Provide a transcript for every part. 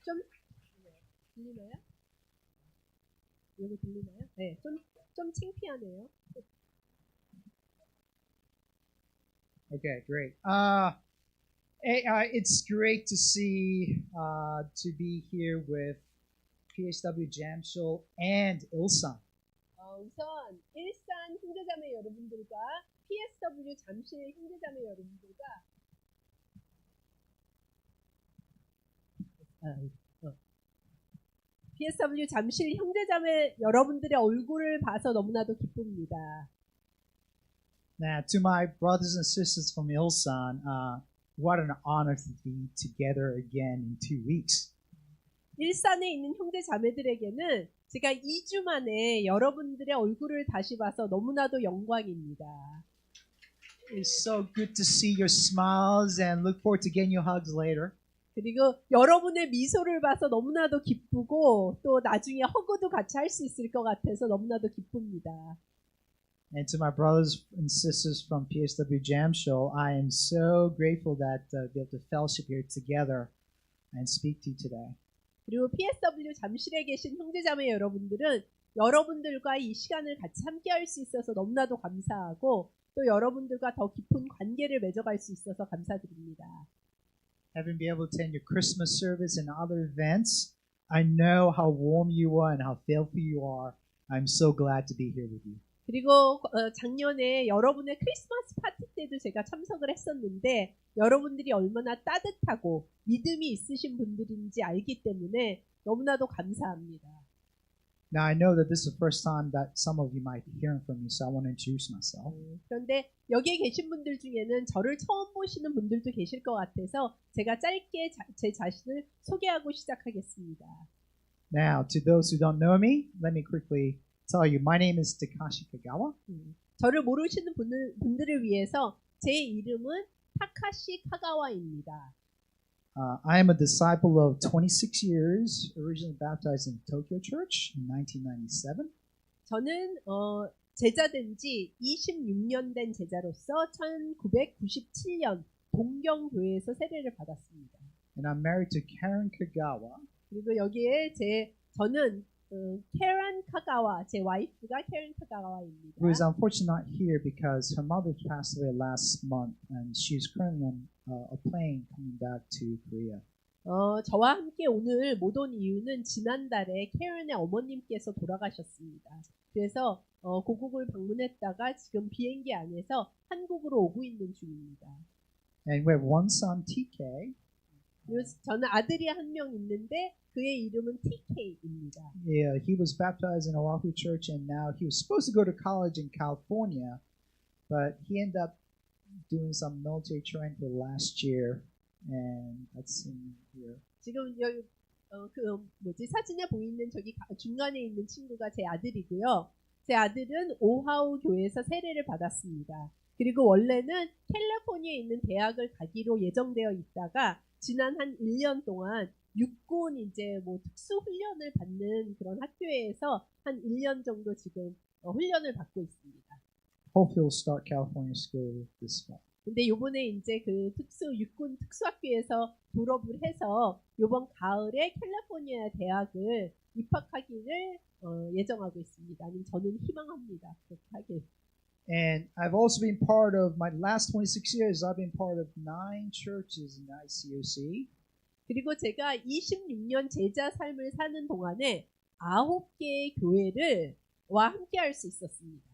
좀 들리나요? 여기 들리나요? 네, 좀 창피하네요. Okay, great. It's great to see to be here with PSW Jam Show and Ilsan. 우선 일산 형제자매 여러분들과 PSW 잠실 형제자매 여러분들과 PSW 잠실 형제자매 여러분들의 얼굴을 봐서 너무나도 기쁩니다. Now, to my brothers and sisters from Ilsan, what an honor to be together again in 2 weeks. 일산에 있는 형제자매들에게는 제가 2주 만에 여러분들의 얼굴을 다시 봐서 너무나도 영광입니다. It's so good to see your smiles and look forward to getting your hugs later. 그리고 여러분의 미소를 봐서 너무나도 기쁘고 또 나중에 허그도 같이 할 수 있을 것 같아서 너무나도 기쁩니다. And to my brothers and sisters from PSW Jam Show, I am so grateful that be able to fellowship here together and speak to you today. 그리고 PSW 잠실에 계신 형제자매 여러분들은 여러분들과 이 시간을 같이 함께 할 수 있어서 너무나도 감사하고 또 여러분들과 더 깊은 관계를 맺어갈 수 있어서 감사드립니다. Having been able to attend your Christmas service and other events, I know how warm you are and how faithful you are. I'm so glad to be here with you. 그리고 작년에 여러분의 크리스마스 파티 때도 제가 참석을 했었는데 여러분들이 얼마나 따뜻하고 믿음이 있으신 분들인지 알기 때문에 너무나도 감사합니다. Now I know that this is the first time that some of you might be hearing from me, so I want to introduce myself. 그런데 여기에 계신 분들 중에는 저를 처음 보시는 분들도 계실 것 같아서 제가 짧게 제 자신을 소개하고 시작하겠습니다. Now, to those who don't know me, let me quickly tell you, my name is Takashi Kagawa. 저를 모르시는 분들을 위해서 제 이름은 타카시 카가와입니다. I am a disciple of 26 years, originally baptized in Tokyo Church in 1997. 저는 제자된 지 26년 된 제자로서 1997년 동경교회에서 세례를 받았습니다. And I'm married to Karen Kagawa. 그리고 여기에 저는 캐런 카가와, 제 와이프가 캐런 카가와입니다. Who is unfortunately not here because her mother passed away last month, and she's currently on a plane coming back to Korea. 저와 함께 오늘 못 온 이유는 지난달에 캐런의 어머님께서 돌아가셨습니다. 그래서 고국을 방문했다가 지금 비행기 안에서 한국으로 오고 있는 중입니다. And we have one son, TK. 그리고 저는 아들이 한 명 있는데 그의 이름은 TK입니다. Yeah, he was baptized in Oahu Church, and now he was supposed to go to college in California, but he ended up doing some military training for last year, and that's in here. 지금 여기 사진에 보이는 저기 중간에 있는 친구가 제 아들이고요. 제 아들은 오하우 교회에서 세례를 받았습니다. 그리고 원래는 캘리포니아에 있는 대학을 가기로 예정되어 있다가 지난 한 1년 동안 육군 이제 특수 훈련을 받는 그런 학교에서 한 1년 정도 지금 훈련을 받고 있습니다. Hope he'll start California school this fall. 근데 요번에 이제 그 육군 특수학교에서 졸업을 해서 요번 가을에 캘리포니아 대학을 입학하기를 예정하고 있습니다. 아니면 저는 희망합니다. 그렇게 하길. And I've also been part of my last 26 years. I've been part of 9 churches in ICOC. 그리고 제가 26년 제자 삶을 사는 동안에 9개의 교회와 함께 할 수 있었습니다.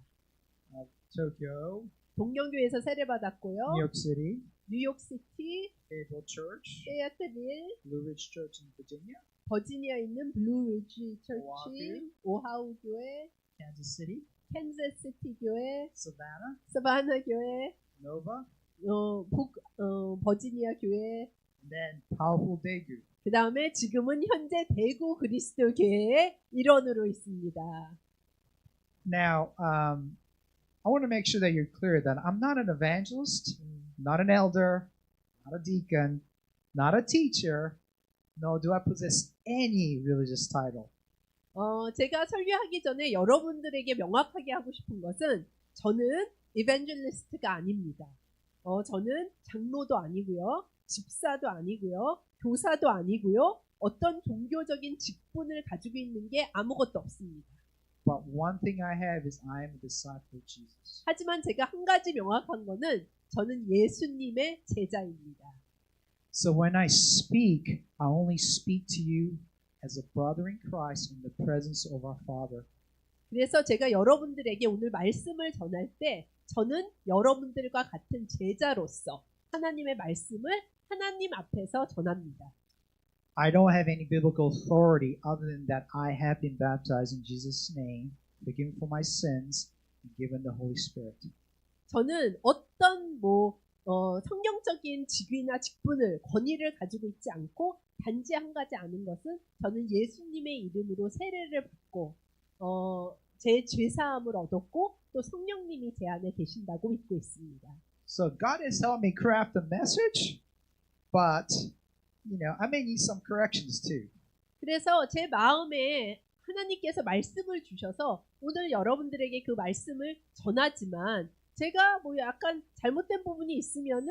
Tokyo, 동경교회에서 세례받았고요. New York City, 뉴욕시티, Fayetteville Church, 페어트빌, Blue Ridge Church in Virginia, 버지니아에 있는 블루리지 처치, 오하우 교회, Kansas City, 캔자스시티 교회, Savannah, 사바나 교회, Nova, 버지니아 교회, and then powerful Daegu. 그 다음에 지금은 현재 대구 그리스도 교회의 일원으로 있습니다. Now, I want to make sure that you're clear that I'm not an evangelist, not an elder, not a deacon, not a teacher, nor do I possess any religious title. 제가 설교하기 전에 여러분들에게 명확하게 하고 싶은 것은 저는 이벤젤리스트가 아닙니다. 저는 장로도 아니고요. 집사도 아니고요. 교사도 아니고요. 어떤 종교적인 직분을 가지고 있는 게 아무것도 없습니다. But one thing I have is I am a disciple of Jesus. 하지만 제가 한 가지 명확한 거는 저는 예수님의 제자입니다. So when I speak, I only speak to you as a brother in Christ in the presence of our Father. 그래서 제가 여러분들에게 오늘 말씀을 전할 때 저는 여러분들과 같은 제자로서 하나님의 말씀을 하나님 앞에서 전합니다. I don't have any biblical authority other than that I have been baptized in Jesus' name, forgiven for my sins, and given the Holy Spirit. 저는 어떤 성경적인 직위나 직분을 권위를 가지고 있지 않고 단지 한 가지 아는 것은 저는 예수님의 이름으로 세례를 받고 제 죄사함을 얻었고 또 성령님이 제 안에 계신다고 믿고 있습니다. So God has helped me craft a message, but I may need some corrections too. 그래서 제 마음에 하나님께서 말씀을 주셔서 오늘 여러분들에게 그 말씀을 전하지만 제가 약간 잘못된 부분이 있으면은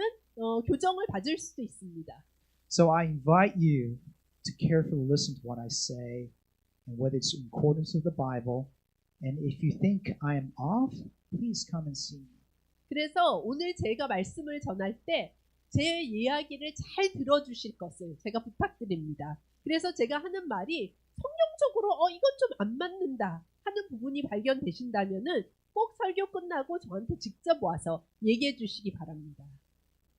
교정을 받을 수도 있습니다. So I invite you to carefully listen to what I say and whether it's in accordance with the Bible. And if you think I am off, please come and see me. 그래서 오늘 제가 말씀을 전할 때 제 이야기를 잘 들어주실 것을 제가 부탁드립니다. 그래서 제가 하는 말이 성경적으로 이건 좀 안 맞는다 하는 부분이 발견되신다면은 꼭 설교 끝나고 저한테 직접 와서 얘기해 주시기 바랍니다.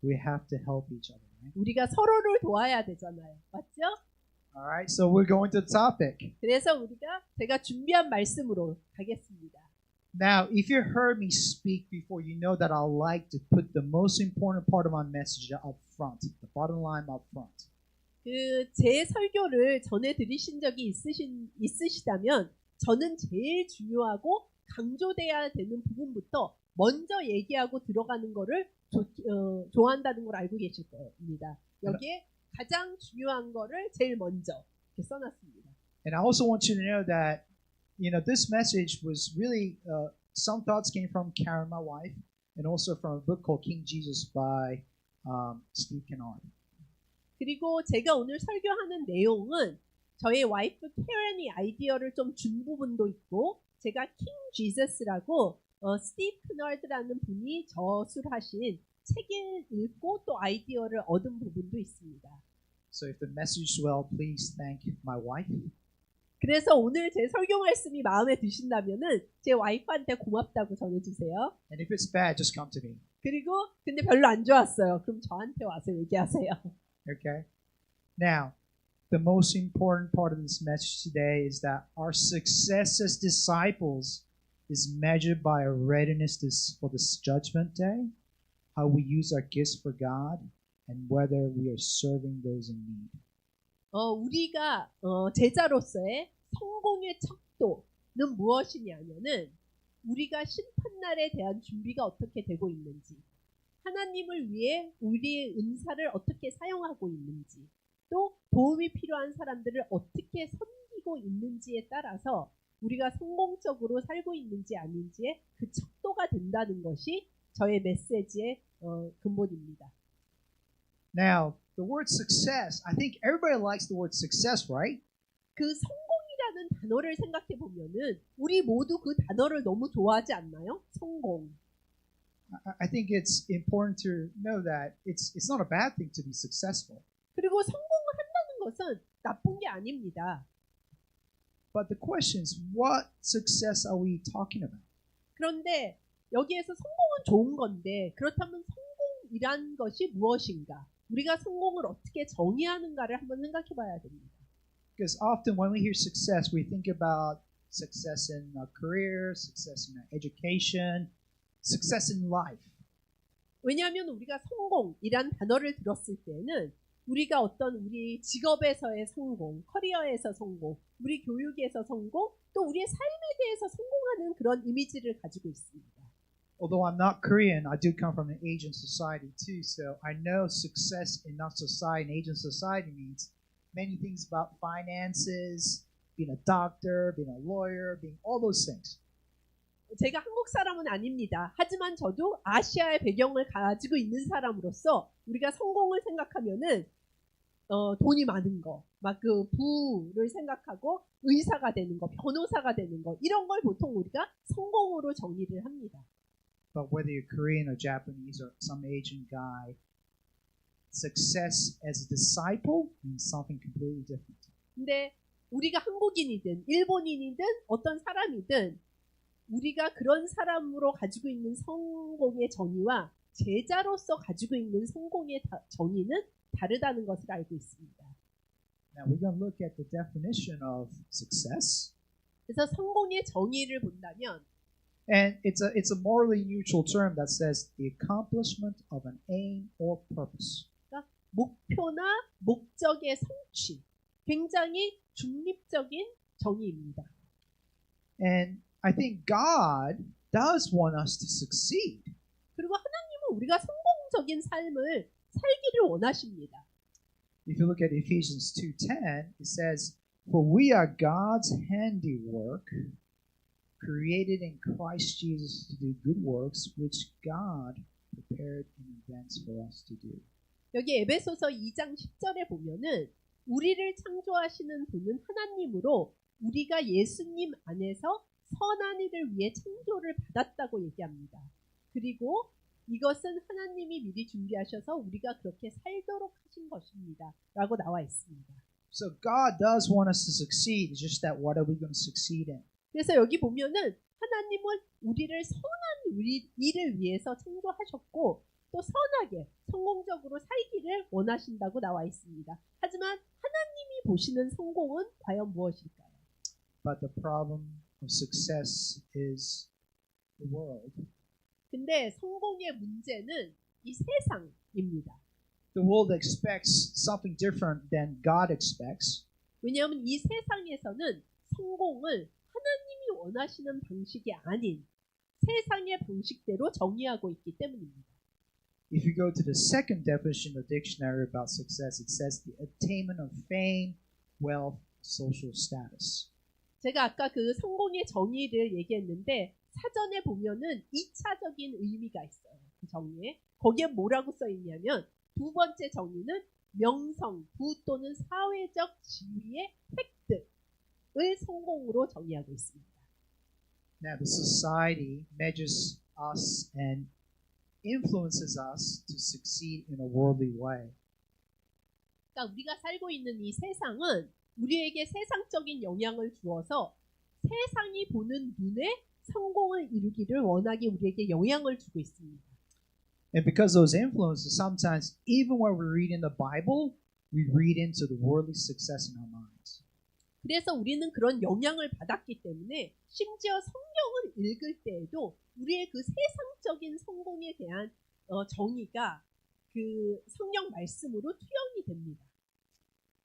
We have to help each other, right? 우리가 서로를 도와야 되잖아요. 맞죠? Alright, so we're going to the topic. 그래서 제가 준비한 말씀으로 가겠습니다. Now, if you heard me speak before, you know that I like to put the most important part of my message up front, the bottom line up front. 제 설교를 전해 들으신 적이 있으시다면 저는 제일 중요하고 강조돼야 되는 부분부터 먼저 얘기하고 들어가는 거를 좋아한다는 걸 알고 계실 겁니다. 여기에 가장 중요한 거를 제일 먼저 이렇게 써놨습니다. And I also want you to know that this message was really, some thoughts came from Karen, my wife, and also from a book called King Jesus by Steve Kennard. 그리고 제가 오늘 설교하는 내용은 저희 와이프 캐런이 아이디어를 좀 준 부분도 있고 제가 킹 지저스라고 스티브 크너드라는 분이 저술하신 책을 읽고 또 아이디어를 얻은 부분도 있습니다. So if the message is well, please thank my wife. 그래서 오늘 제 설교 말씀이 마음에 드신다면은 제 와이프한테 고맙다고 전해주세요. And if it's bad, just come to me. 그리고 근데 별로 안 좋았어요. 그럼 저한테 와서 얘기하세요. Okay? Now, the most important part of this message today is that our success as disciples is measured by our readiness for this judgment day, how we use our gifts for God, and whether we are serving those in need. 우리가 제자로서의 성공의 척도는 무엇이냐면은 우리가 심판날에 대한 준비가 어떻게 되고 있는지, 하나님을 위해 우리의 은사를 어떻게 사용하고 있는지, 또 도움이 필요한 사람들을 어떻게 섬기고 있는지에 따라서 우리가 성공적으로 살고 있는지 아닌지의 그 척도가 된다는 것이 저의 메시지의 근본입니다. Now, the word success, I think everybody likes the word success, right? 그 성공이라는 단어를 생각해 보면은 우리 모두 그 단어를 너무 좋아하지 않나요? 성공. I think it's important to know that it's not a bad thing to be successful. 그리고 성공을 한다는 것은 나쁜 게 아닙니다. But the question is, what success are we talking about? 그런데 여기에서 성공은 좋은 건데 그렇다면 성공이란 것이 무엇인가? 우리가 성공을 어떻게 정의하는가를 한번 생각해 봐야 됩니다. Because often when we hear success, we think about success in our career, success in our education, success in life. 왜냐하면 우리가 성공이란 단어를 들었을 때는 우리가 어떤 우리 직업에서의 성공, 커리어에서 성공, 우리 교육에서 성공, 또 우리의 삶에 대해서 성공하는 그런 이미지를 가지고 있습니다. Although I'm not Korean, I do come from an Asian society too, so I know success in our society, in Asian society means many things about finances, being a doctor, being a lawyer, being all those things. 제가 한국 사람은 아닙니다. 하지만 저도 아시아의 배경을 가지고 있는 사람으로서 우리가 성공을 생각하면은 돈이 많은 거, 막 그 부를 생각하고 의사가 되는 거, 변호사가 되는 거 이런 걸 보통 우리가 성공으로 정의를 합니다. But whether you're Korean or Japanese or some Asian guy, success as a disciple means something completely different. 근데 우리가 한국인이든 일본인이든 어떤 사람이든 우리가 그런 사람으로 가지고 있는 성공의 정의와 제자로서 가지고 있는 성공의 정의는 다르다는 것을 알고 있습니다. Now we're going to look at the definition of success. 그래서 성공의 정의를 본다면 And it's a morally neutral term that says the accomplishment of an aim or purpose. 그러니까 목표나 목적의 성취, 굉장히 중립적인 정의입니다. And I think God does want us to succeed. 그리고 하나님은 우리가 성공적인 삶을 살기를 원하십니다. If you look at Ephesians 2:10, it says, "For we are God's handiwork, created in Christ Jesus to do good works, which God prepared in advance for us to do." 여기 에베소서 2장 10절에 보면은 우리를 창조하시는 분은 하나님으로 우리가 예수님 안에서 선한 일을 위해 창조를 받았다고 얘기합니다. 그리고 이것은 하나님이 미리 준비하셔서 우리가 그렇게 살도록 하신 것입니다. 라고 나와 있습니다. So God does want us to succeed. It's just that what are we going to succeed in? 그래서 여기 보면은 하나님은 우리를 선한 일을 위해서 창조하셨고 또 선하게 성공적으로 살기를 원하신다고 나와 있습니다. 하지만 하나님이 보시는 성공은 과연 무엇일까요? But the problem of success is the world. 근데 성공의 문제는 이 세상입니다. The world expects something different than God expects. 왜냐하면 이 세상에서는 성공을 하나님이 원하시는 방식이 아닌 세상의 방식대로 정의하고 있기 때문입니다. If you go to the second definition of the dictionary about success, it says the attainment of fame, wealth, social status. 제가 아까 그 성공의 정의를 얘기했는데 사전에 보면은 2차적인 의미가 있어요. 그 정의에. 거기에 뭐라고 써 있냐면 두 번째 정의는 명성, 부 또는 사회적 지위의 획득을 성공으로 정의하고 있습니다. Now, the society measures us and influences us to succeed in a worldly way. 그러니까 우리가 살고 있는 이 세상은 우리에게 세상적인 영향을 주어서 세상이 보는 눈에 성공을 이루기를 원하게 우리에게 영향을 주고 있습니다. And because those influences, sometimes even when we read in the Bible, we read into the worldly success in our minds. 그래서 우리는 그런 영향을 받았기 때문에 심지어 성경을 읽을 때에도 우리의 그 세상적인 성공에 대한 정의가 그 성경 말씀으로 투영이 됩니다.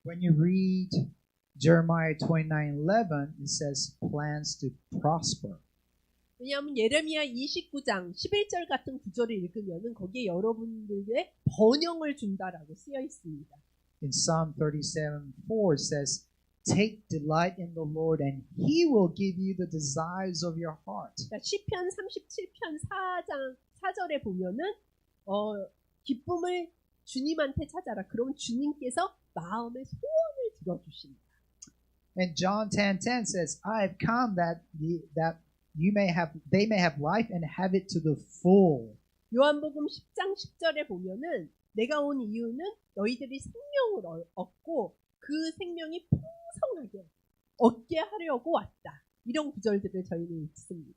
When you read Jeremiah 29:11, it says plans to prosper. 왜냐하면 예레미야 29장 11절 같은 구절을 읽으면은 거기에 여러분들의 번영을 준다라고 쓰여 있습니다. In Psalm 37:4, it says, "Take delight in the Lord, and He will give you the desires of your heart." 그러니까 시편 37편 4장 4절에 보면은 기쁨을 주님한테 찾아라. 그럼 주님께서 마음의 소원을 들어주신다. And John 10:10 says, "I have come that they may have life and have it to the full." 요한복음 10장 10절에 보면은 내가 온 이유는 너희들이 생명을 얻고 그 생명이 풍성하게 얻게 하려고 왔다. 이런 구절들을 저희는 읽습니다.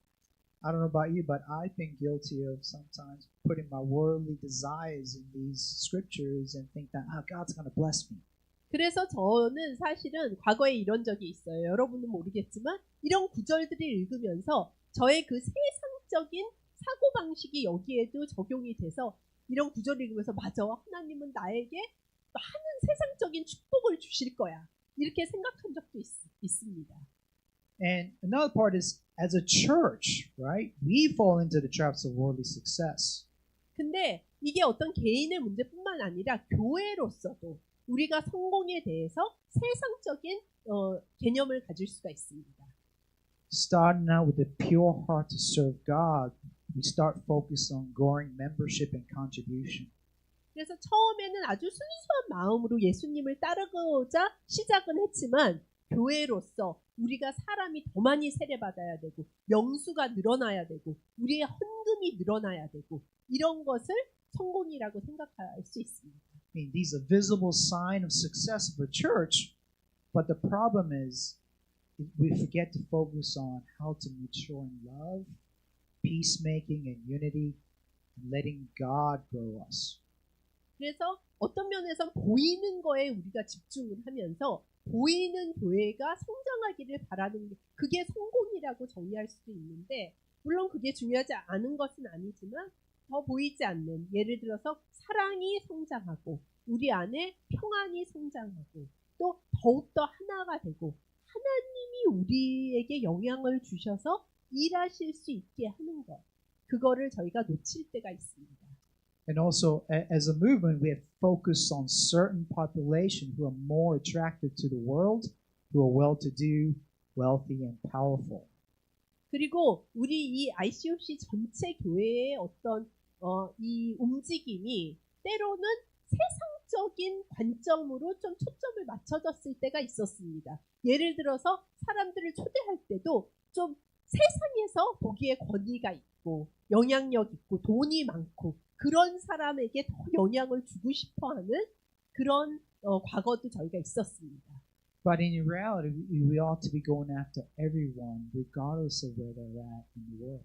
I don't know about you, but I've been guilty of sometimes putting my worldly desires in these scriptures and think that, God's going to bless me. 그래서 저는 사실은 과거에 이런 적이 있어요. 여러분은 모르겠지만 이런 구절들을 읽으면서 저의 그 세상적인 사고방식이 여기에도 적용이 돼서 이런 구절을 읽으면서 맞아. 하나님은 나에게 많은 세상적인 축복을 주실 거야. 이렇게 생각한 적도 있습니다. And another part is, as a church, right? We fall into the traps of worldly success. 근데 이게 어떤 개인의 문제뿐만 아니라 교회로서도 우리가 성공에 대해서 세상적인 개념을 가질 수가 있습니다. Starting out with a pure heart to serve God, we start focused on growing membership and contribution. 그래서 처음에는 아주 순수한 마음으로 예수님을 따르고자 시작은 했지만 교회로서 우리가 사람이 더 많이 세례받아야 되고 명수가 늘어나야 되고 우리의 헌금이 늘어나야 되고 이런 것을 성공이라고 생각할 수 있습니다. I mean, these are visible sign of success of a church, but the problem is we forget to focus on how to mature in love, peacemaking, and unity, and letting God grow us. 그래서 어떤 면에서 보이는 거에 우리가 집중을 하면서 보이는 교회가 성장하기를 바라는 게 그게 성공이라고 정의할 수도 있는데 물론 그게 중요하지 않은 것은 아니지만 더 보이지 않는 예를 들어서 사랑이 성장하고 우리 안에 평안이 성장하고 또 더욱더 하나가 되고 하나님이 우리에게 영향을 주셔서 일하실 수 있게 하는 것 그거를 저희가 놓칠 때가 있습니다. And also, as a movement, we have focused on certain population who are more attractive to the world, who are well-to-do, wealthy, and powerful. 그리고 우리 이 ICOC 전체 교회의 어떤 이 움직임이 때로는 세상적인 관점으로 좀 초점을 맞춰졌을 때가 있었습니다. 예를 들어서 사람들을 초대할 때도 좀 세상에서 보기에 권위가 있고 영향력 있고 돈이 많고 그런 사람에게 더 영향을 주고 싶어하는 그런 과거도 저희가 있었습니다. But in reality, we ought to be going after everyone, regardless of where they're at in the world.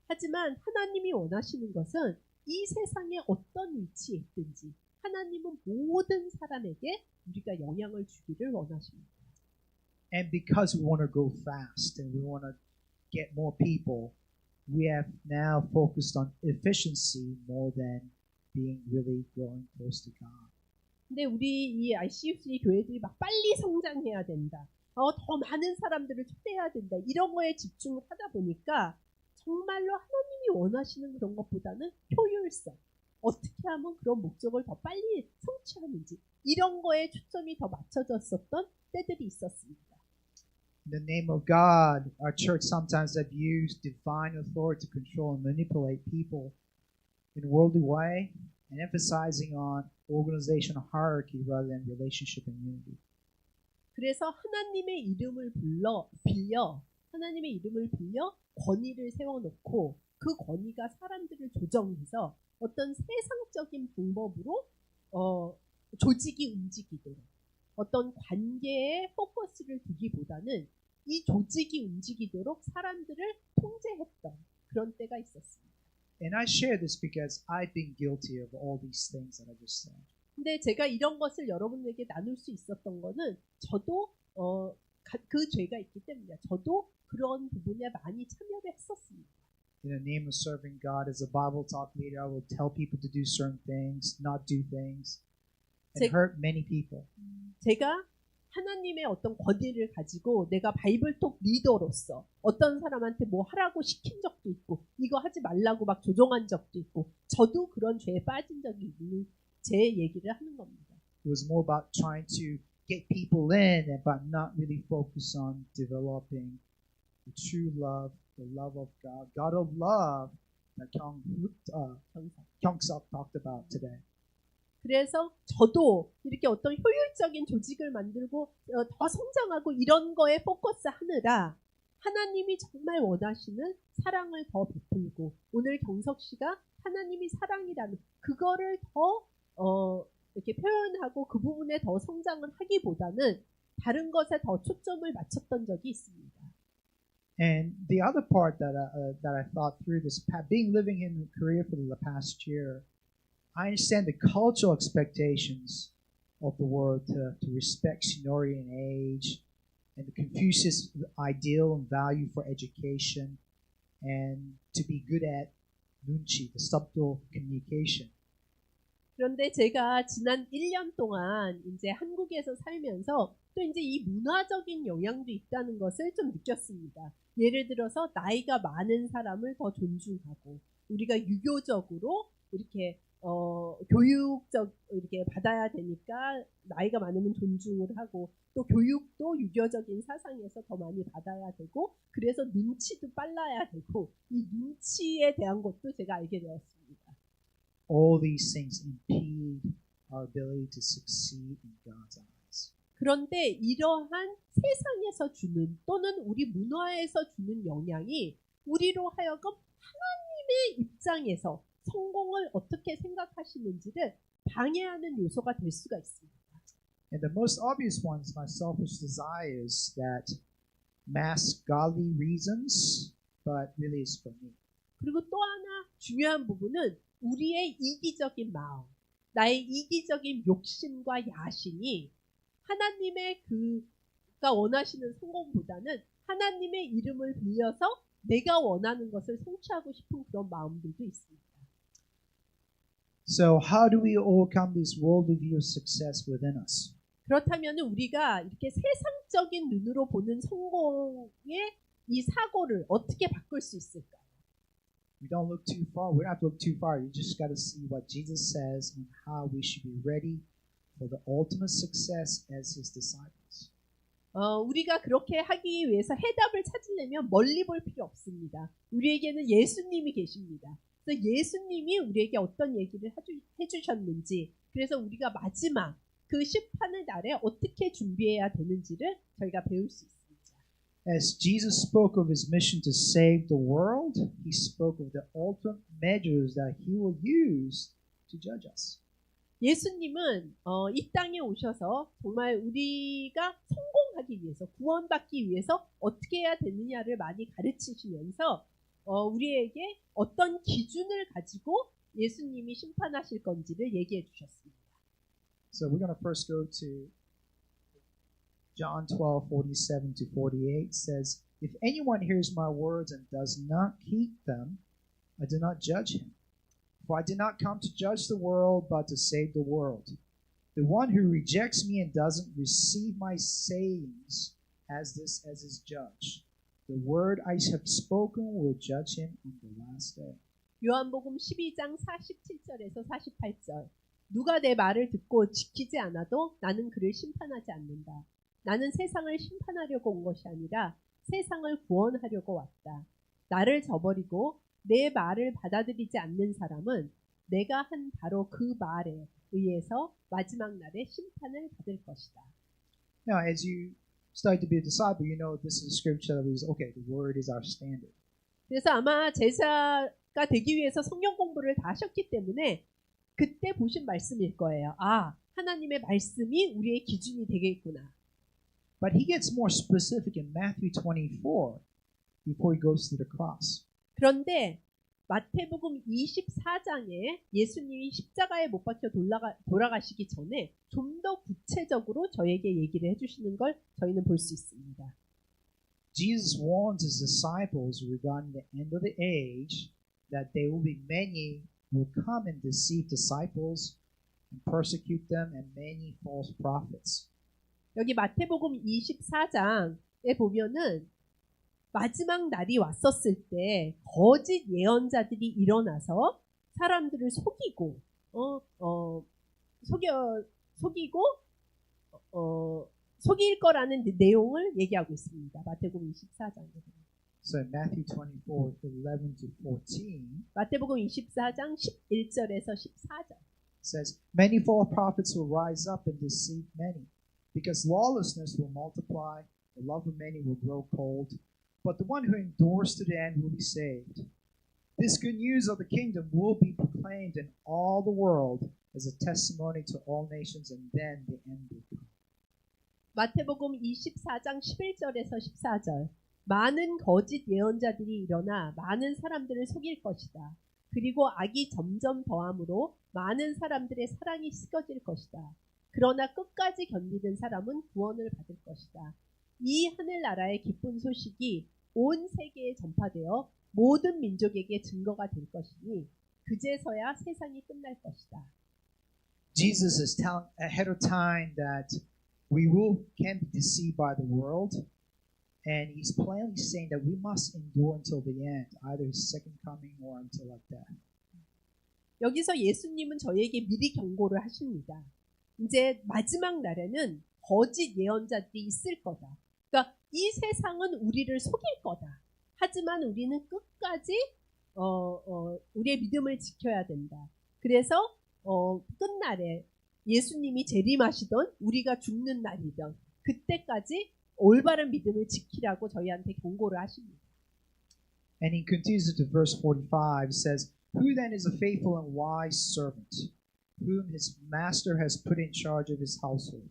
하지만 하나님이 원하시는 것은 이 세상에 어떤 위치에 있든지 하나님은 모든 사람에게 우리가 영향을 주기를 원하십니다. And because we want to go fast and we want to get more people, we have now focused on efficiency more than being really growing close to God. 근데 우리 이 ICUC 교회들이 막 빨리 성장해야 된다. 더 많은 사람들을 초대해야 된다. 이런 거에 집중을 하다 보니까 정말로 하나님이 원하시는 그런 것보다는 효율성. 어떻게 하면 그런 목적을 더 빨리 성취하는지 이런 거에 초점이 더 맞춰졌었던 때들이 있었습니다. In the name of God, our church sometimes have used divine authority to control and manipulate people in a worldly way and emphasizing on organizational hierarchy rather than relationship and unity. 그래서 하나님의 이름을 빌려 권위를 세워놓고 그 권위가 사람들을 조정해서 어떤 세상적인 방법으로 조직이 움직이도록 어떤 관계에 포커스를 두기보다는 이 조직이 움직이도록 사람들을 통제했던 그런 때가 있었습니다. And I share this because I've been guilty of all these things that I just said. 근데 제가 이런 것을 여러분에게 나눌 수 있었던 거는 저도 그 죄가 있기 때문에 저도 그런 부분에 많이 참여를 했었습니다. In the name of serving God, as a Bible talk leader, I will tell people to do certain things, not do things, and hurt many people. 제가 하나님의 어떤 권위를 가지고 내가 바이블톡 리더로서 어떤 사람한테 뭐 하라고 시킨 적도 있고 이거 하지 말라고 막 조종한 적도 있고 저도 그런 죄에 빠진 적이 있는 제 얘기를 하는 겁니다. It was more about trying to get people in, but not really focus on developing the true love, the love of God, God of love that Kyung-Suk talked about today. 그래서 저도 이렇게 어떤 효율적인 조직을 만들고 더 성장하고 이런 거에 포커스 하느라 하나님이 정말 원하시는 사랑을 더 베풀고 오늘 경석 씨가 하나님이 사랑이라는 그거를 더 이렇게 표현하고 그 부분에 더 성장을 하기보다는 다른 것에 더 초점을 맞췄던 적이 있습니다. And the other part that I thought through this, being living in Korea for the past year, I understand the cultural expectations of the world to respect seniority and age, and the Confucius ideal and value for education, and to be good at nunchi, the subtle communication. 그런데 제가 지난 1년 동안 이제 한국에서 살면서 또 이제 이 문화적인 영향도 있다는 것을 좀 느꼈습니다. 예를 들어서 나이가 많은 사람을 더 존중하고 우리가 유교적으로 이렇게 교육적 이렇게 받아야 되니까 나이가 많으면 존중을 하고 또 교육도 유교적인 사상에서 더 많이 받아야 되고 그래서 눈치도 빨라야 되고 이 눈치에 대한 것도 제가 알게 되었습니다. all these things impede our ability to succeed in God's eyes. 그런데 이러한 세상에서 주는 또는 우리 문화에서 주는 영향이 우리로 하여금 하나님의 입장에서 성공을 어떻게 생각하시는지를 방해하는 요소가 될 수가 있습니다. And the most obvious one is my selfish desires that mask godly reasons, but really is for me. 그리고 또 하나 중요한 부분은 우리의 이기적인 마음, 나의 이기적인 욕심과 야심이 하나님의 그가 원하시는 성공보다는 하나님의 이름을 빌려서 내가 원하는 것을 성취하고 싶은 그런 마음들도 있습니다. So how do we overcome this worldly view of success within us? 그렇다면 우리가 이렇게 세상적인 눈으로 보는 성공의 이 사고를 어떻게 바꿀 수 있을까? We don't look too far. We don't have to look too far. You just got to see what Jesus says and how we should be ready for the ultimate success as His disciples. 우리가 그렇게 하기 위해서 해답을 찾으려면 멀리 볼 필요 없습니다. 우리에게는 예수님이 계십니다. 그래서 예수님이 우리에게 어떤 얘기를 해주셨는지, 그래서 우리가 마지막 그 심판의 날에 어떻게 준비해야 되는지를 저희가 배울 수 있습니다. As Jesus spoke of His mission to save the world, He spoke of the ultimate measures that He will use to judge us. 예수님은 이 땅에 오셔서 정말 우리가 성공하기 위해서, 구원받기 위해서 어떻게 해야 되느냐를 많이 가르치시면서 우리에게 어떤 기준을 가지고 예수님이 심판하실 건지를 얘기해 주셨습니다. So we're going to first go to John 12:47 to 48 says, If anyone hears my words and does not keep them, I do not judge him. For I did not come to judge the world, but to save the world. The one who rejects me and doesn't receive my sayings has this as his judge. The word I have spoken will judge him on the last day. 요한복음 12장 47절에서 48절. 누가 내 말을 듣고 지키지 않아도 나는 그를 심판하지 않는다. 나는 세상을 심판하려고 온 것이 아니라 세상을 구원하려고 왔다. 나를 저버리고 내 말을 받아들이지 않는 사람은 내가 한 바로 그 말에 의해서 마지막 날에 심판을 받을 것이다. Now, as you study to be a disciple, you know this is a scripture that is, okay, the word is our standard. 그래서 아마 제자가 되기 위해서 성경 공부를 다 하셨기 때문에 그때 보신 말씀일 거예요. 아, 하나님의 말씀이 우리의 기준이 되겠구나. But he gets more specific in Matthew 24 before he goes to the cross. 그런데 마태복음 24장에 예수님이 십자가에 못 박혀 돌아가시기 전에 좀 더 구체적으로 저에게 얘기를 해주시는 걸 저희는 볼 수 있습니다. Jesus warns his disciples regarding the end of the age that there will be many who will come and deceive disciples and persecute them and many false prophets. 여기 마태복음 24장에 보면은 마지막 날이 왔었을 때 거짓 예언자들이 일어나서 사람들을 속이고 속일 거라는 내용을 얘기하고 있습니다. 마태복음 24장에. So in Matthew 24, 11 to 14, 마태복음 24장 11절에서 14절. says, Many false prophets will rise up and deceive many, because lawlessness will multiply, the love of many will grow cold, but the one who endures to the end will be saved. This good news of the kingdom will be proclaimed in all the world as a testimony to all nations, and then the end will come. 마태복음 24장 11절에서 14절. 많은 거짓 예언자들이 일어나 많은 사람들을 속일 것이다. 그리고 악이 점점 더함으로 많은 사람들의 사랑이 식어질 것이다. 그러나 끝까지 견디는 사람은 구원을 받을 것이다. 이 하늘나라의 기쁜 소식이 온 세계에 전파되어 모든 민족에게 증거가 될 것이니 그제서야 세상이 끝날 것이다. Jesus is telling ahead of time that can be deceived by the world. And he's plainly saying that we must endure until the end, either his second coming or until our death. 여기서 예수님은 저에게 미리 경고를 하십니다. 이제 마지막 날에는 거짓 예언자들이 있을 거다. 그러니까 이 세상은 우리를 속일 거다. 하지만 우리는 끝까지 우리의 믿음을 지켜야 된다. 그래서 끝날에 예수님이 재림하시던 우리가 죽는 날이던 그때까지 올바른 믿음을 지키라고 저희한테 경고를 하십니다. And he continues to verse 45, says, Who then is a faithful and wise servant, whom his master has put in charge of his household,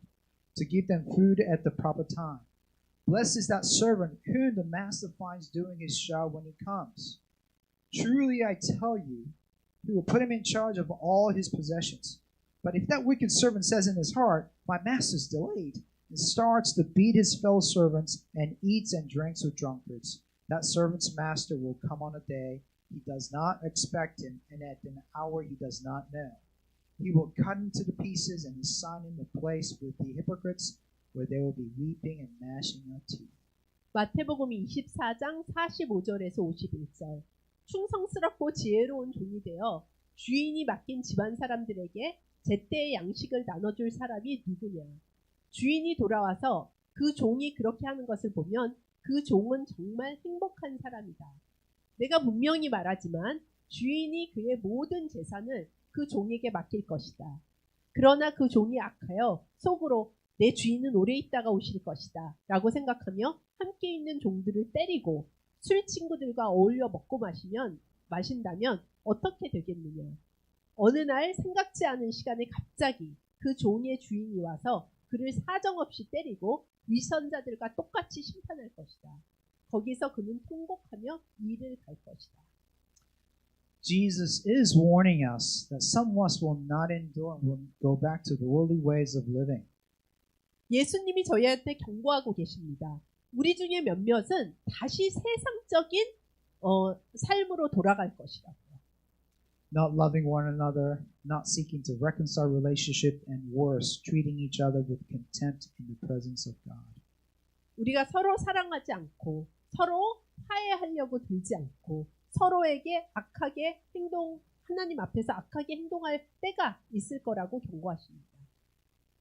to give them food at the proper time? Blessed is that servant whom the master finds doing his job when he comes. Truly I tell you, he will put him in charge of all his possessions. But if that wicked servant says in his heart, My master's delayed, and starts to beat his fellow servants and eats and drinks with drunkards, that servant's master will come on a day he does not expect him, and at an hour he does not know. He will cut him to the pieces and assign him a place with the hypocrites, where there will be weeping and gnashing of teeth. 마태복음 24장 45절에서 51절. 충성스럽고 지혜로운 종이 되어 주인이 맡긴 집안 사람들에게 제때의 양식을 나눠줄 사람이 누구냐. 주인이 돌아와서 그 종이 그렇게 하는 것을 보면 그 종은 정말 행복한 사람이다. 내가 분명히 말하지만 주인이 그의 모든 재산을 그 종에게 맡길 것이다. 그러나 그 종이 악하여 속으로 내 주인은 오래 있다가 오실 것이다 라고 생각하며 함께 있는 종들을 때리고 술 친구들과 어울려 먹고 마신다면 어떻게 되겠느냐. 어느 날 생각지 않은 시간에 갑자기 그 종의 주인이 와서 그를 사정없이 때리고 위선자들과 똑같이 심판할 것이다. 거기서 그는 통곡하며 일을 갈 것이다. Jesus is warning us that some of us will not endure and will go back to the worldly ways of living. 예수님이 저희한테 경고하고 계십니다. 우리 중에 몇몇은 다시 세상적인 삶으로 돌아갈 것이라고요. Not loving one another, not seeking to reconcile relationship, and worse, treating each other with contempt in the presence of God. 우리가 서로 사랑하지 않고 서로 화해하려고 들지 않고 서로에게 악하게 하나님 앞에서 악하게 행동할 때가 있을 거라고 경고하십니다.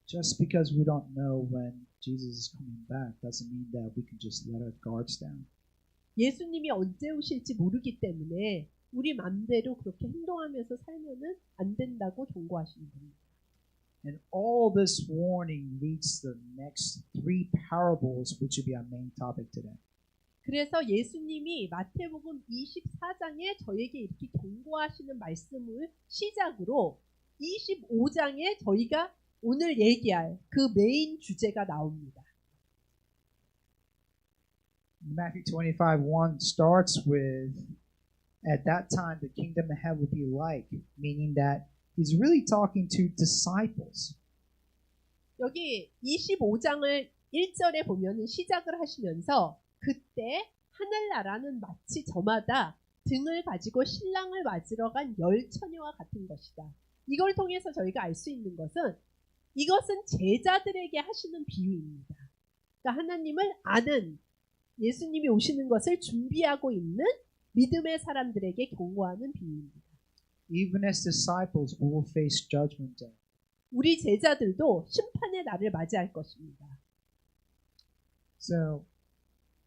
Just because we don't know when Jesus is coming back doesn't mean that we can just let our guards down. 예수님이 언제 오실지 모르기 때문에 우리 맘대로 그렇게 행동하면서 살면은 안 된다고 경고하시는 겁니다. And all this warning leads to the next three parables, which will be our main topic today. 그래서 예수님이 마태복음 24장에 저에게 이렇게 경고하시는 말씀을 시작으로 25장에 저희가 오늘 얘기할 그 메인 주제가 나옵니다. Matthew 25:1 starts with, at that time the kingdom of heaven will be like, meaning that he's really talking to disciples. 여기 25장을 1절에 보면은 시작을 하시면서 그때 하늘나라는 마치 저마다 등을 가지고 신랑을 맞으러 간 열 처녀와 같은 것이다. 이걸 통해서 저희가 알 수 있는 것은 이것은 제자들에게 하시는 비유입니다. 그러니까 하나님을 아는 예수님이 오시는 것을 준비하고 있는 믿음의 사람들에게 경고하는 비유입니다. Even as disciples, we will face judgment day. 우리 제자들도 심판의 날을 맞이할 것입니다. So,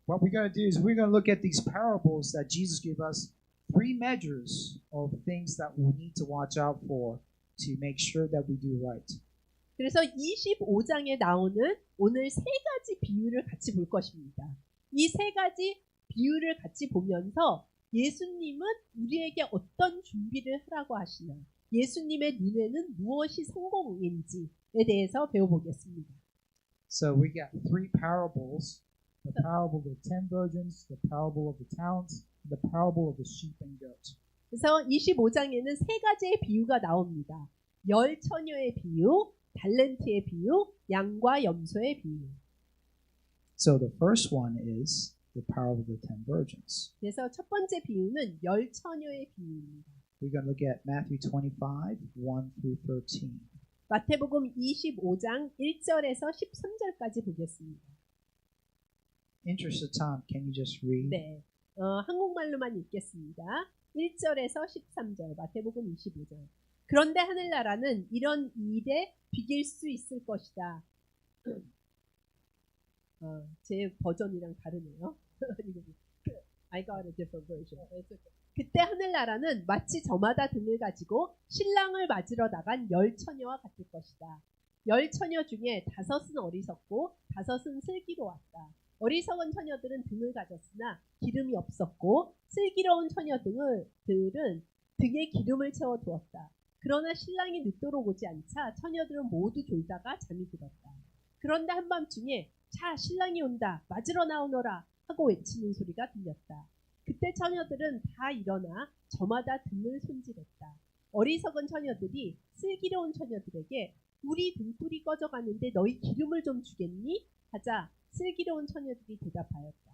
what we're going to do is we're going to look at these parables that Jesus gave us, three measures of things that we need to watch out for to make sure that we do right. 그래서 25장에 나오는 오늘 세 가지 비유를 같이 볼 것입니다. 이 세 가지 비유를 같이 보면서 예수님은 우리에게 어떤 준비를 하라고 하시나, 예수님의 눈에는 무엇이 성공인지에 대해서 배워보겠습니다. So we got three parables: the parable of the 10 virgins, the parable of the talents, and the parable of the sheep and goat. 그래서 25장에는 세 가지의 비유가 나옵니다. 열 처녀의 비유, 달란트의 비유, 양과 염소의 비유. So the first one is the parable of the 10 virgins. 그래서 첫 번째 비유는 열 처녀의 비유입니다. We're going to look at Matthew 25, 1 through 13. 마태복음 25장 1절에서 13절까지 보겠습니다. Interest of time, can you just read? 네, 한국말로만 읽겠습니다. 1절에서 13절, 마태복음 25장. 그런데 하늘나라는 이런 일에 비길 수 있을 것이다. 제 버전이랑 다르네요. I got a different version. It's okay. 그때 하늘나라는 마치 저마다 등을 가지고 신랑을 맞으러 나간 10처녀와 같을 것이다. 10처녀 중에 5은 어리석고 5은 슬기로웠다. 어리석은 처녀들은 등을 가졌으나 기름이 없었고 슬기로운 처녀들은 등에 기름을 채워두었다. 그러나 신랑이 늦도록 오지 않자 처녀들은 모두 졸다가 잠이 들었다. 그런데 한밤중에 자 신랑이 온다 맞으러 나오너라 하고 외치는 소리가 들렸다. 그때 처녀들은 다 일어나 저마다 등을 손질했다. 어리석은 처녀들이 슬기로운 처녀들에게 우리 등불이 꺼져가는데 너희 기름을 좀 주겠니? 하자 슬기로운 처녀들이 대답하였다.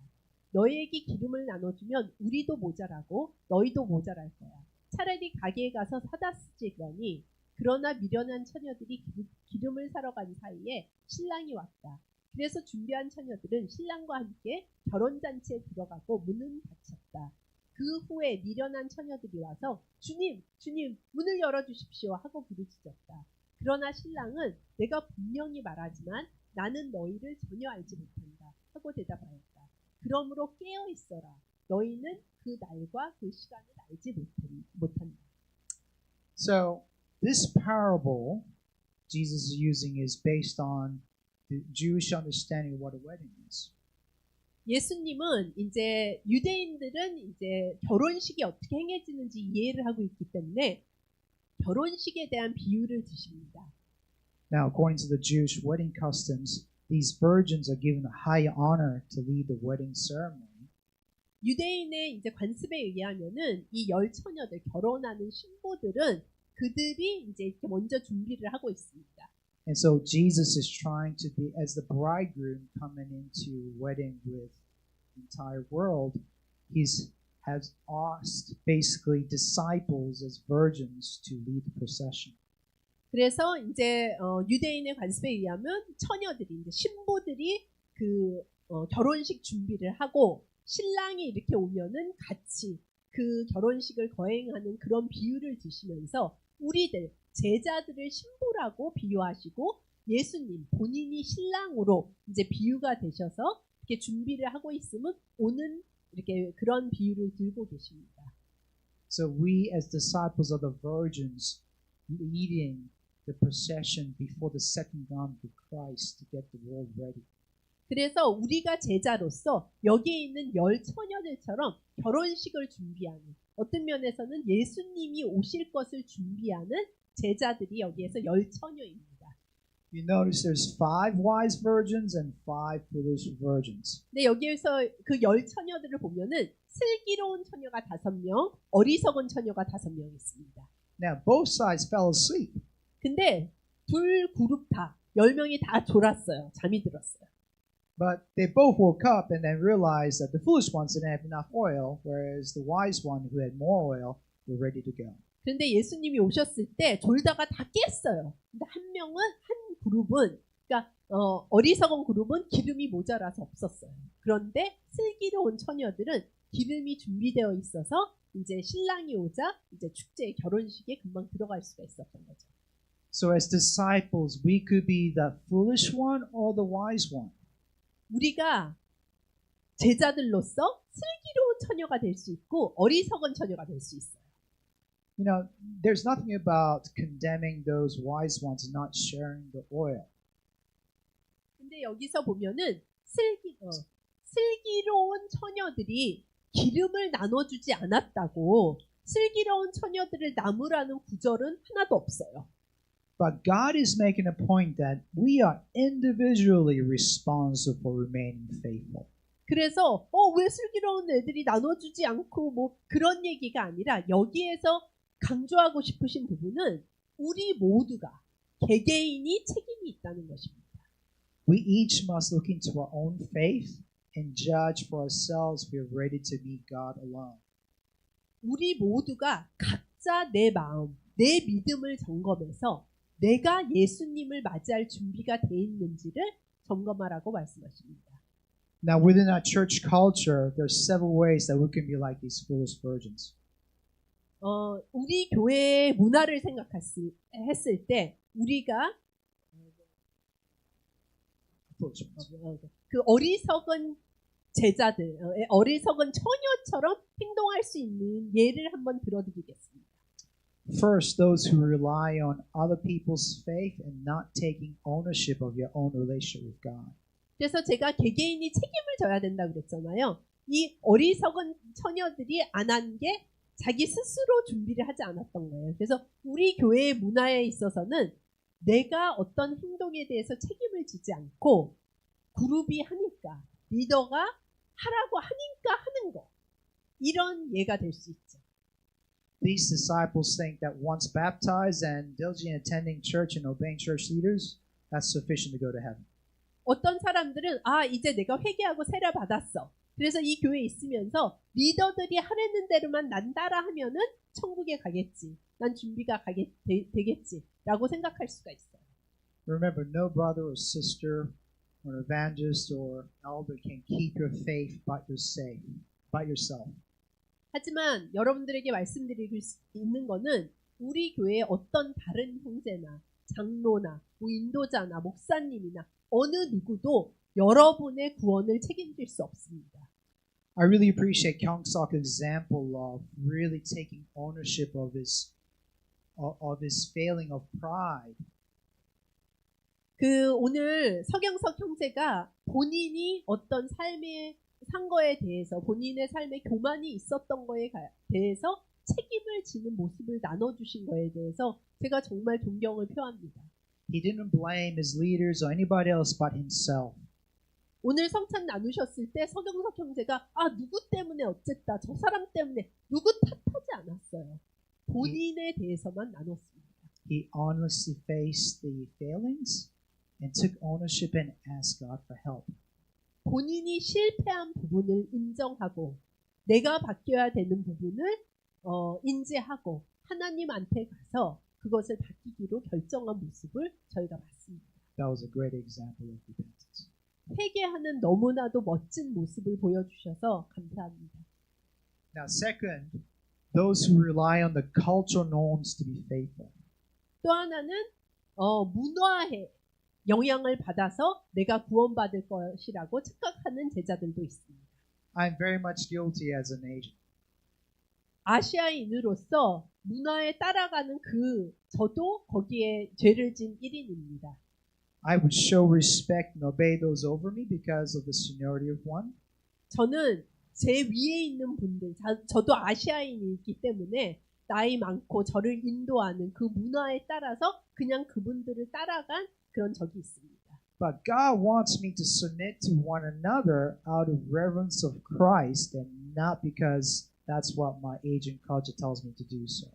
너희에게 기름을 나눠주면 우리도 모자라고 너희도 모자랄 거야. 차라리 가게에 가서 사다 쓰지 그러니. 그러나 미련한 처녀들이 기름을 사러 간 사이에 신랑이 왔다. 그래서 준비한 처녀들은 신랑과 함께 결혼잔치에 들어가고 문은 닫혔다. 그 후에 미련한 처녀들이 와서 주님, 주님, 문을 열어주십시오 하고 부르짖었다. 그러나 신랑은 내가 분명히 말하지만 나는 너희를 전혀 알지 못한다 하고 대답하였다. 그러므로 깨어 있어라. 너희는 그 날과 그 시간을 알지 못한다. So this parable Jesus is using is based on the Jewish understanding of what a wedding is. 예수님은 이제 유대인들은 이제 결혼식이 어떻게 행해지는지 이해를 하고 있기 때문에 결혼식에 대한 비유를 드십니다. Now, according to the Jewish wedding customs, these virgins are given a high honor to lead the wedding ceremony. 유대인의 이제 관습에 의하면은 이 10처녀들 결혼하는 신부들은 그들이 이제 이렇게 먼저 준비를 하고 있습니다. And so Jesus is trying to be, as the bridegroom coming into wedding with the entire world, has asked basically disciples as virgins to lead the procession. 그래서 이제 유대인의 관습에 의하면 처녀들이 이제 신부들이 그 결혼식 준비를 하고 신랑이 이렇게 오면은 같이 그 결혼식을 거행하는 그런 비유를 드시면서 우리들 제자들을 신부라고 비유하시고 예수님 본인이 신랑으로 이제 비유가 되셔서 이렇게 준비를 하고 있으면 오는 이렇게 그런 비유를 들고 계십니다. So we as disciples of the virgins leading the procession before the second coming of Christ to get the world ready. 그래서 우리가 제자로서 여기에 있는 10처녀들처럼 결혼식을 준비하는 어떤 면에서는 예수님이 오실 것을 준비하는 제자들이 여기에서 10처녀입니다. You notice there's 5 wise virgins and 5 foolish virgins. 근데 여기에서 그 10처녀들을 보면은 슬기로운 처녀가 5명, 어리석은 처녀가 5명 있습니다. Now both sides fell asleep. 근데 둘 그룹 다 10명이 다 졸았어요. 잠이 들었어요. But they both woke up and then realized that the foolish ones didn't have enough oil, whereas the wise one who had more oil were ready to go. 그런데 예수님이 오셨을 때 졸다가 다 깼어요. 근데 한 그룹은, 그러니까 어리석은 그룹은 기름이 모자라서 없었어요. 그런데 슬기로운 처녀들은 기름이 준비되어 있어서 이제 신랑이 오자 이제 축제 결혼식에 금방 들어갈 수가 있었던 거죠. So as disciples, we could be the foolish one or the wise one. 우리가 제자들로서 슬기로운 처녀가 될 수 있고 어리석은 처녀가 될 수 있어요. You know, there's nothing about condemning those wise ones not sharing the oil. 근데 여기서 보면은 슬기로운 처녀들이 기름을 나눠주지 않았다고 슬기로운 처녀들을 나무라는 구절은 하나도 없어요. But God is making a point that we are individually responsible for remaining faithful. 그래서 왜 슬기로운 애들이 나눠주지 않고 뭐 그런 얘기가 아니라 여기에서 강조하고 싶으신 부분은 우리 모두가 개개인이 책임이 있다는 것입니다. We each must look into our own faith and judge for ourselves if we are ready to meet God alone. 우리 모두가 각자 내 마음, 내 믿음을 점검해서 내가 예수님을 맞이할 준비가 돼 있는지를 점검하라고 말씀하십니다. Now, within our church culture, there are several ways that we can be like these foolish virgins. 우리 교회의 문화를 생각했을 때 우리가 그 어리석은 제자들, 어리석은 처녀처럼 행동할 수 있는 예를 한번 들어드리겠습니다. First, those who rely on other people's faith and not taking ownership of your own relationship with God. 그래서 제가 개개인이 책임을 져야 된다고 그랬잖아요. 이 어리석은 처녀들이 안 한 게 자기 스스로 준비를 하지 않았던 거예요. 그래서 우리 교회의 문화에 있어서는 내가 어떤 행동에 대해서 책임을 지지 않고 그룹이 하니까, 리더가 하라고 하니까 하는 거, 이런 예가 될 수 있죠. These disciples think that once baptized and diligently attending church and obeying church leaders, that's sufficient to go to heaven. 어떤 사람들은 이제 내가 회개하고 세례 받았어. 그래서 이 교회에 있으면서 리더들이 하라는 대로만 난 따라하면은 천국에 가겠지. 난 준비가 되겠지. 라고 생각할 수가 있어요. Remember, no brother or sister or evangelist or elder can keep your faith but yourself. 하지만 여러분들에게 말씀드리고 있는 거는 우리 교회의 어떤 다른 형제나 장로나 인도자나 목사님이나 어느 누구도 여러분의 구원을 책임질 수 없습니다. I really appreciate Kyung-Sok's example of really taking ownership of his failing of pride. 오늘 서경석 형제가 본인이 어떤 삶에 산 거에 대해서, 본인의 삶에 교만이 있었던 거에 대해서 책임을 지는 모습을 나눠주신 거에 대해서 제가 정말 존경을 표합니다. He didn't blame his leaders or anybody else but himself. 오늘 성찬 나누셨을 때 서경석 형제가 누구 때문에 어쨌다, 저 사람 때문에, 누구 탓하지 않았어요. 본인에 대해서만 나눴습니다. He honestly faced the failings and took ownership and asked God for help. 본인이 실패한 부분을 인정하고 내가 바뀌어야 되는 부분을 인지하고 하나님한테 가서 그것을 바뀌기로 결정한 모습을 저희가 봤습니다. That was a great example of repentance. 회개하는 너무나도 멋진 모습을 보여주셔서 감사합니다. Now, second, those who rely on the cultural norms to be faithful. 또 하나는 문화에 영향을 받아서 내가 구원받을 것이라고 착각하는 제자들도 있습니다. I'm very much guilty as an Asian. 아시아인으로서 문화에 따라가는 저도 거기에 죄를 진 1인입니다. I would show respect and obey those over me because of the seniority of one. 저는 제 위에 있는 분들, 저도 아시아인이기 때문에 나이 많고 저를 인도하는 그 문화에 따라서 그냥 그분들을 따라간 그런 적이 있습니다. But God wants me to submit to one another out of reverence of Christ and not because that's what my Asian culture tells me to do so.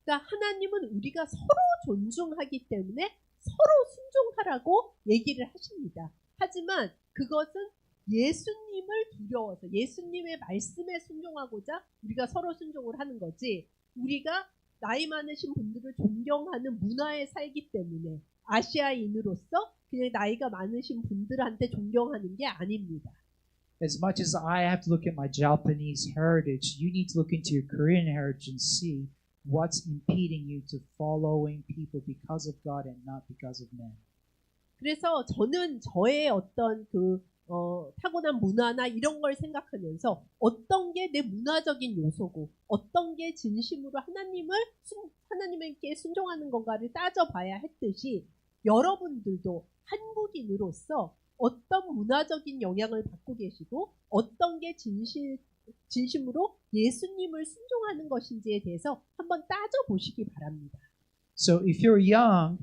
그러니까 하나님은 우리가 서로 존중하기 때문에 서로 순종하라고 얘기를 하십니다. 하지만 그것은 예수님을 두려워서 예수님의 말씀에 순종하고자 우리가 서로 순종을 하는 거지, 우리가 나이 많으신 분들을 존경하는 문화에 살기 때문에 아시아인으로서 그냥 나이가 많으신 분들한테 존경하는 게 아닙니다. As much as I have to look at my Japanese heritage, you need to look into your Korean heritage and see what's impeding you to following people because of God and not because of men. 그래서 저는 저의 어떤 타고난 문화나 이런 걸 생각하면서 어떤 게 내 문화적인 요소고 어떤 게 진심으로 하나님께 순종하는 건가를 따져봐야 했듯이 여러분들도 한국인으로서 어떤 문화적인 영향을 받고 계시고 어떤 게 진심으로 예수님을 순종하는 것인지에 대해서 한번 따져보시기 바랍니다. So if you're young,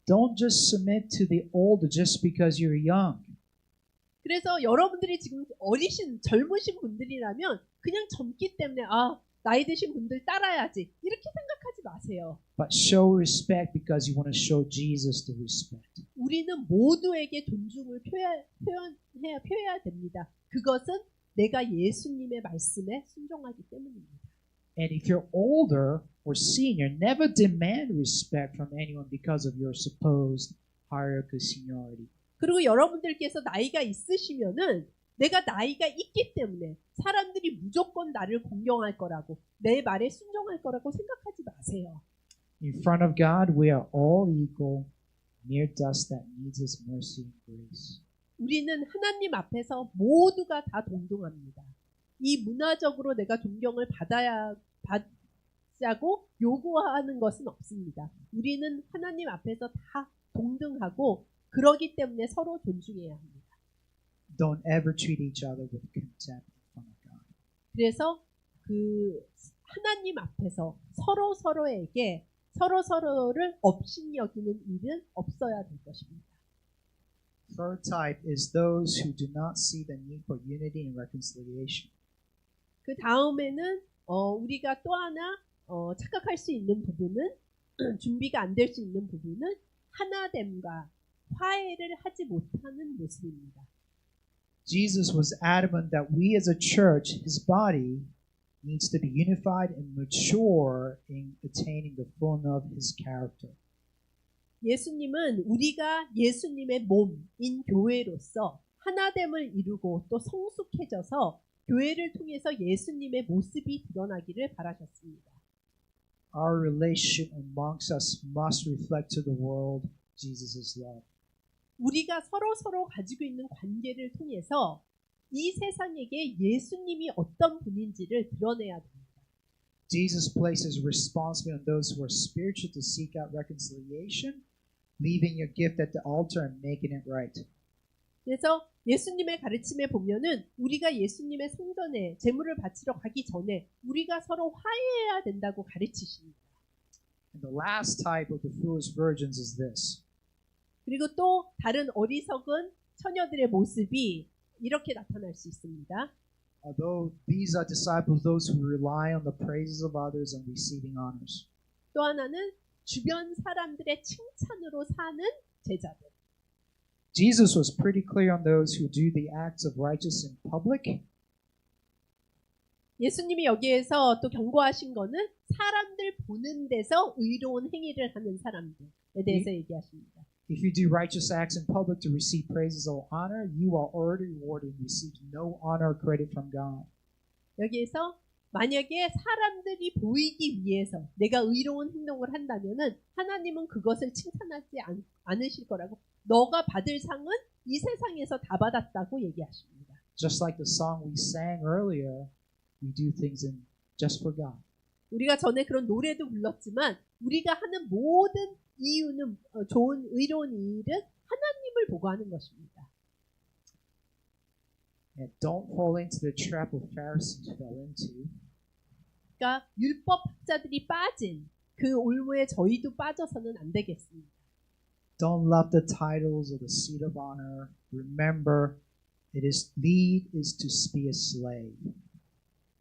don't just submit to the older just because you're young. 그래서 여러분들이 지금 젊으신 분들이라면 그냥 젊기 때문에 나이 드신 분들 따라야지 이렇게 생각하지 마세요. But show respect because you want to show Jesus the respect. 우리는 모두에게 존중을 표해야 됩니다. 그것은 내가 예수님의 말씀에 순종하기 때문입니다. And if you're older or senior, never demand respect from anyone because of your supposed hierarchical seniority. 그리고 여러분들께서 나이가 있으시면은 내가 나이가 있기 때문에 사람들이 무조건 나를 공경할 거라고 내 말에 순종할 거라고 생각하지 마세요. In front of God, we are all equal, mere dust that needs His mercy and grace. 우리는 하나님 앞에서 모두가 다 동등합니다. 이 문화적으로 내가 존경을 받자고 요구하는 것은 없습니다. 우리는 하나님 앞에서 다 동등하고 그러기 때문에 서로 존중해야 합니다. Don't ever treat each other with contempt in front of God. 그래서 그 하나님 앞에서 서로에게 서로를 업신여기는 일은 없어야 될 것입니다. Third type is those who do not see the need for unity and reconciliation. 그 다음에는 우리가 또 하나 착각할 수 있는 부분은 준비가 안 될 수 있는 부분은 하나됨과 화해를 하지 못하는 모습입니다. Jesus was adamant that we as a church, his body, needs to be unified and mature in attaining the fullness of his character. 예수님은 우리가 예수님의 몸인 교회로서 하나됨을 이루고 또 성숙해져서 교회를 통해서 예수님의 모습이 드러나기를 바라셨습니다. Our relationship amongst us must reflect to the world Jesus' love. 우리가 서로 가지고 있는 관계를 통해서 이 세상에게 예수님이 어떤 분인지를 드러내야 됩니다. Jesus places responsibility on those who are spiritual to seek out reconciliation, leaving your gift at the altar and making it right. 그래서 예수님의 가르침에 보면은 우리가 예수님의 성전에 제물을 바치러 가기 전에 우리가 서로 화해해야 된다고 가르치십니다. And the last type of the foolish virgins is this. 그리고 또 다른 어리석은 처녀들의 모습이 이렇게 나타날 수 있습니다. Although these are disciples, those who rely on the praises of others and receiving honors. 또 하나는 주변 사람들의 칭찬으로 사는 제자들. Jesus was pretty clear on those who do the acts of righteousness in public. 예수님이 여기에서 또 경고하신 거는 사람들 보는 데서 의로운 행위를 하는 사람들에 대해서 얘기하십니다. If you do righteous acts in public to receive praises or honor, you are already rewarded and receive no honor or credit from God. 여기에서 만약에 사람들이 보이기 위해서 내가 의로운 행동을 한다면은 하나님은 그것을 칭찬하지 않으실 거라고 너가 받을 상은 이 세상에서 다 받았다고 얘기하십니다. Just like the song we sang earlier, we do things just for God. 우리가 전에 그런 노래도 불렀지만 우리가 하는 모든 이유는 좋은 의로운 일은 하나님을 보고 하는 것입니다. And don't fall into the trap of Pharisees fell into. 그러니까 율법학자들이 빠진 그 올무에 저희도 빠져서는 안 되겠습니다. Don't love the titles or the seat of honor. Remember, lead is to be a slave.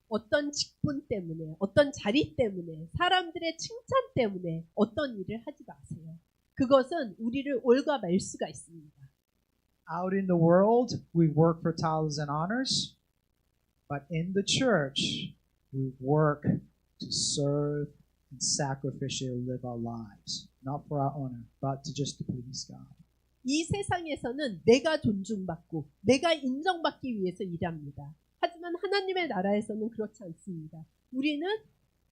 어떤 직분 때문에, 어떤 자리 때문에, 사람들의 칭찬 때문에 어떤 일을 하지 마세요. 그것은 우리를 올가맬 수가 있습니다. Out in the world, we work for titles and honors, but in the church, we work to serve and sacrificially live our lives, not for our honor, but just to please God. 이 세상에서는 내가 존중받고 내가 인정받기 위해서 일합니다. 하지만 하나님의 나라에서는 그렇지 않습니다. 우리는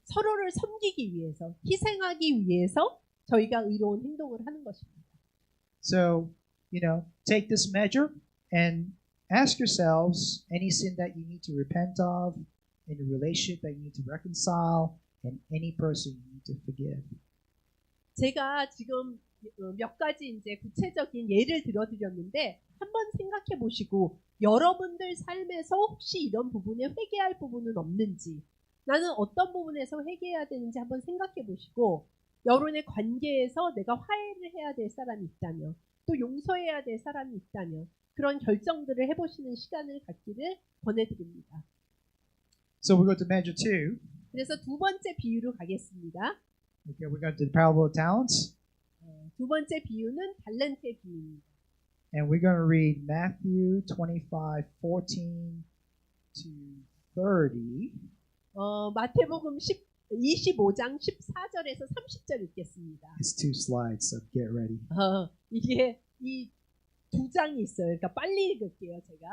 서로를 섬기기 위해서, 희생하기 위해서 저희가 의로운 행동을 하는 것입니다. So, take this measure and ask yourselves any sin that you need to repent of, any relationship that you need to reconcile, and any person you need to forgive. 제가 지금 몇 가지 이제 구체적인 예를 들어드렸는데 한번 생각해 보시고 여러분들 삶에서 혹시 이런 부분에 회개할 부분은 없는지 나는 어떤 부분에서 회개해야 되는지 한번 생각해 보시고 여러분의 관계에서 내가 화해를 해야 될 사람이 있다면 또 용서해야 될 사람이 있다면 그런 결정들을 해보시는 시간을 갖기를 권해드립니다. So we go to measure 2. 그래서 두 번째 비유로 가겠습니다. Okay, we got the parable of talents. 두 번째 비유는 달란트의 비유입니다. And we're going to read Matthew 25:14 to 30. 마태복음 25장 14절에서 30절 읽겠습니다. It's 2 slides, so get ready. 이게 이 두 장이 있어요. 그러니까 빨리 읽을게요, 제가.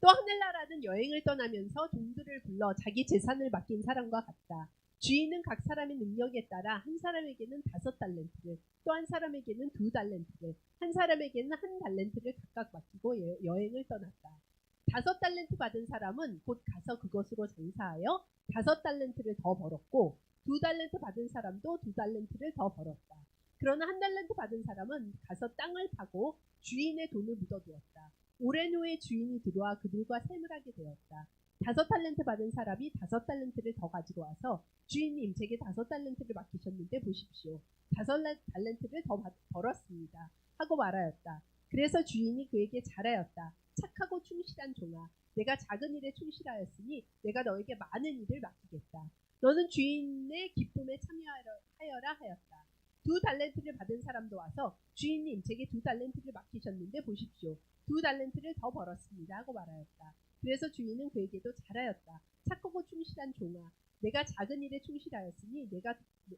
또 하늘나라는 여행을 떠나면서 종들을 불러 자기 재산을 맡긴 사람과 같다. 주인은 각 사람의 능력에 따라 한 사람에게는 5달란트를, 또 한 사람에게는 2달란트를, 한 사람에게는 1달란트를 각각 맡기고 여행을 떠났다. 5달란트 받은 사람은 곧 가서 그것으로 장사하여 5달란트를 더 벌었고, 2달란트 받은 사람도 2달란트를 더 벌었다. 그러나 1달란트 받은 사람은 가서 땅을 파고 주인의 돈을 묻어두었다. 오랜 후에 주인이 들어와 그들과 셈을 하게 되었다. 5달란트 받은 사람이 5달란트를 더 가지고 와서 주인님, 제게 5달란트를 맡기셨는데 보십시오. 5달란트를 더 벌었습니다. 하고 말하였다. 그래서 주인이 그에게 잘하였다. 착하고 충실한 종아, 내가 작은 일에 충실하였으니 내가 너에게 많은 일을 맡기겠다. 너는 주인의 기쁨에 참여하여라 하였다. 2달란트를 받은 사람도 와서 주인님, 제게 2달란트를 맡기셨는데 보십시오. 2달란트를 더 벌었습니다. 하고 말하였다. 그래서 주인은 그에게도 잘하였다. 착하고 충실한 종아, 내가 작은 일에 충실하였으니 내가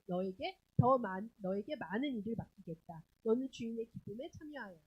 너에게 많은 일을 맡기겠다. 너는 주인의 기쁨에 참여하여라.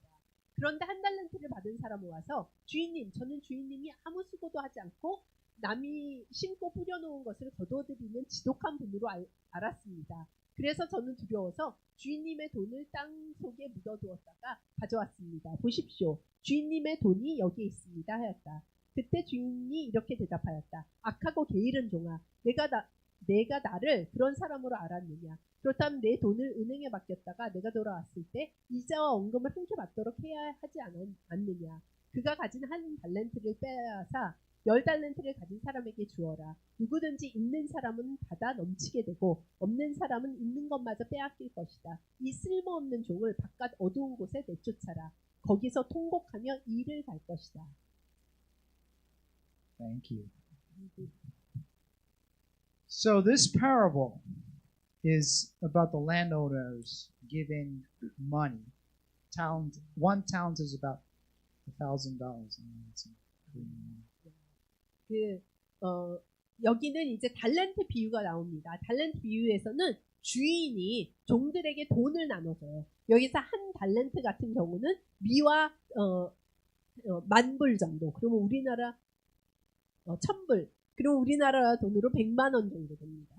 그런데 1달란트를 받은 사람은 와서 주인님, 저는 주인님이 아무 수고도 하지 않고 남이 심고 뿌려놓은 것을 거둬들이는 지독한 분으로 알았습니다. 그래서 저는 두려워서 주인님의 돈을 땅 속에 묻어두었다가 가져왔습니다. 보십시오. 주인님의 돈이 여기에 있습니다. 하였다. 그때 주인이 이렇게 대답하였다. 악하고 게으른 종아, 내가 나를 그런 사람으로 알았느냐? 그렇다면 내 돈을 은행에 맡겼다가 내가 돌아왔을 때 이자와 원금을 함께 받도록 해야 하지 않느냐? 그가 가진 1달란트를 빼앗아 10달란트를 가진 사람에게 주어라. 누구든지 있는 사람은 받아 넘치게 되고 없는 사람은 있는 것마저 빼앗길 것이다. 이 쓸모없는 종을 바깥 어두운 곳에 내쫓아라. 거기서 통곡하며 이를 갈 것이다. Thank you. So this parable is about the landowners giving money. One talent is about $1,000. 여기는 이제 달란트 비유가 나옵니다. 달란트 비유에서는 주인이 종들에게 돈을 나눠줘요. 여기서 1달란트 같은 경우는 미와 10,000불 정도. 그러면 우리나라 1,000불. 그럼 우리나라 돈으로 100만 원 정도 됩니다.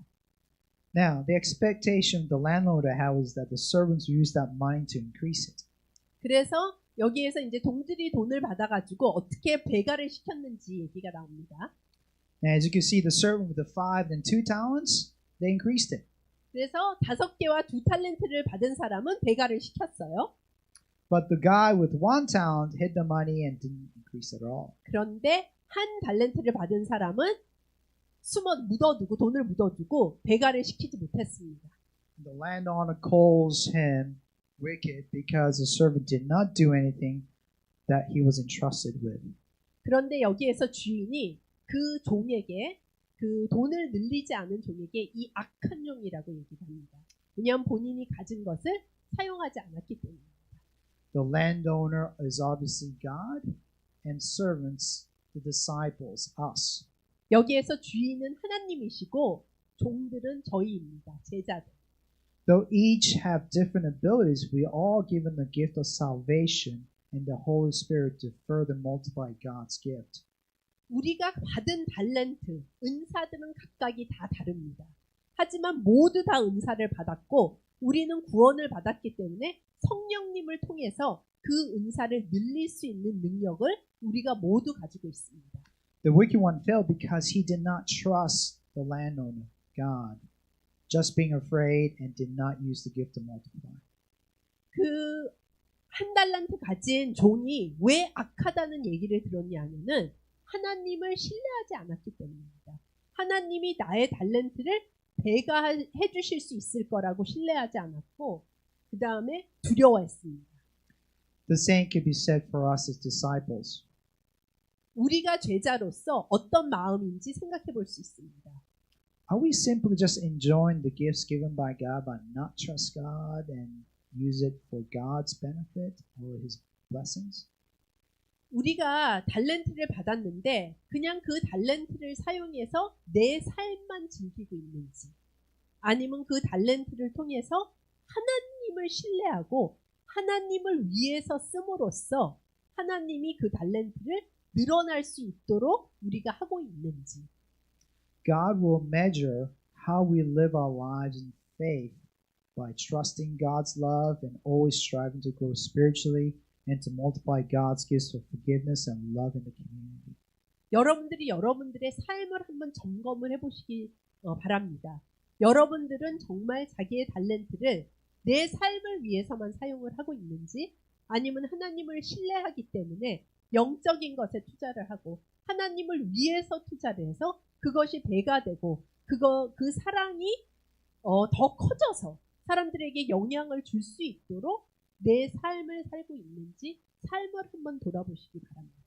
Now, the expectation the landlord had was that the servants would use that money to increase it. 그래서 여기에서 이제 동들이 돈을 받아가지고 어떻게 배가를 시켰는지 얘기가 나옵니다. Now, as you can see, the servant with the 5 and 2 talents, they increased it. 그래서 5개와 2달란트를 받은 사람은 배가를 시켰어요. But the guy with 1 talent hid the money and didn't increase it at all. 그런데 1달란트를 받은 사람은 돈을 묻어두고 배가를 시키지 못했습니다. The landowner calls him wicked because the servant did not do anything that he was entrusted with. 그런데 여기에서 주인이 그 종에게, 그 돈을 늘리지 않은 종에게 이 악한 종이라고 얘기합니다. 왜냐하면 본인이 가진 것을 사용하지 않았기 때문입니다. The landowner is obviously God, and servants, the disciples, us. 여기에서 주인은 하나님이시고 종들은 저희입니다. 제자들. Though each have different abilities, we are all given the gift of salvation and the Holy Spirit to further multiply God's gift. 우리가 받은 달란트, 은사들은 각각이 다 다릅니다. 하지만 모두 다 은사를 받았고 우리는 구원을 받았기 때문에 성령님을 통해서 그 은사를 늘릴 수 있는 능력을 우리가 모두 가지고 있습니다. The wicked one fell because he did not trust the landowner, God, just being afraid and did not use the gift to multiply. 그 1달란트 가진 종이 왜 악하다는 얘기를 들었냐면은 하나님을 신뢰하지 않았기 때문입니다. 하나님이 나의 달란트를 배가해 주실 수 있을 거라고 신뢰하지 않았고 그 다음에 두려워했습니다. The same could be said for us as disciples. 우리가 제자로서 어떤 마음인지 생각해 볼 수 있습니다. Are we simply just enjoying the gifts given by God but not trust God and use it for God's benefit or His blessings? 우리가 달란트를 받았는데 그냥 그 달란트를 사용해서 내 삶만 즐기고 있는지 아니면 그 달란트를 통해서 하나님을 신뢰하고 하나님을 위해서 씀으로써 하나님이 그 달란트를 늘어날 수 있도록 우리가 하고 있는지. God will measure how we live our lives in faith by trusting God's love and always striving to grow spiritually and to multiply God's gifts of forgiveness and love in the community. 여러분들이 여러분들의 삶을 한번 점검을 해보시기 바랍니다. 여러분들은 정말 자기의 달란트를 내 삶을 위해서만 사용을 하고 있는지 아니면 하나님을 신뢰하기 때문에 영적인 것에 투자를 하고 하나님을 위해서 투자를 해서 그것이 배가 되고 그 사랑이 더 커져서 사람들에게 영향을 줄 수 있도록 내 삶을 살고 있는지 삶을 한번 돌아보시기 바랍니다.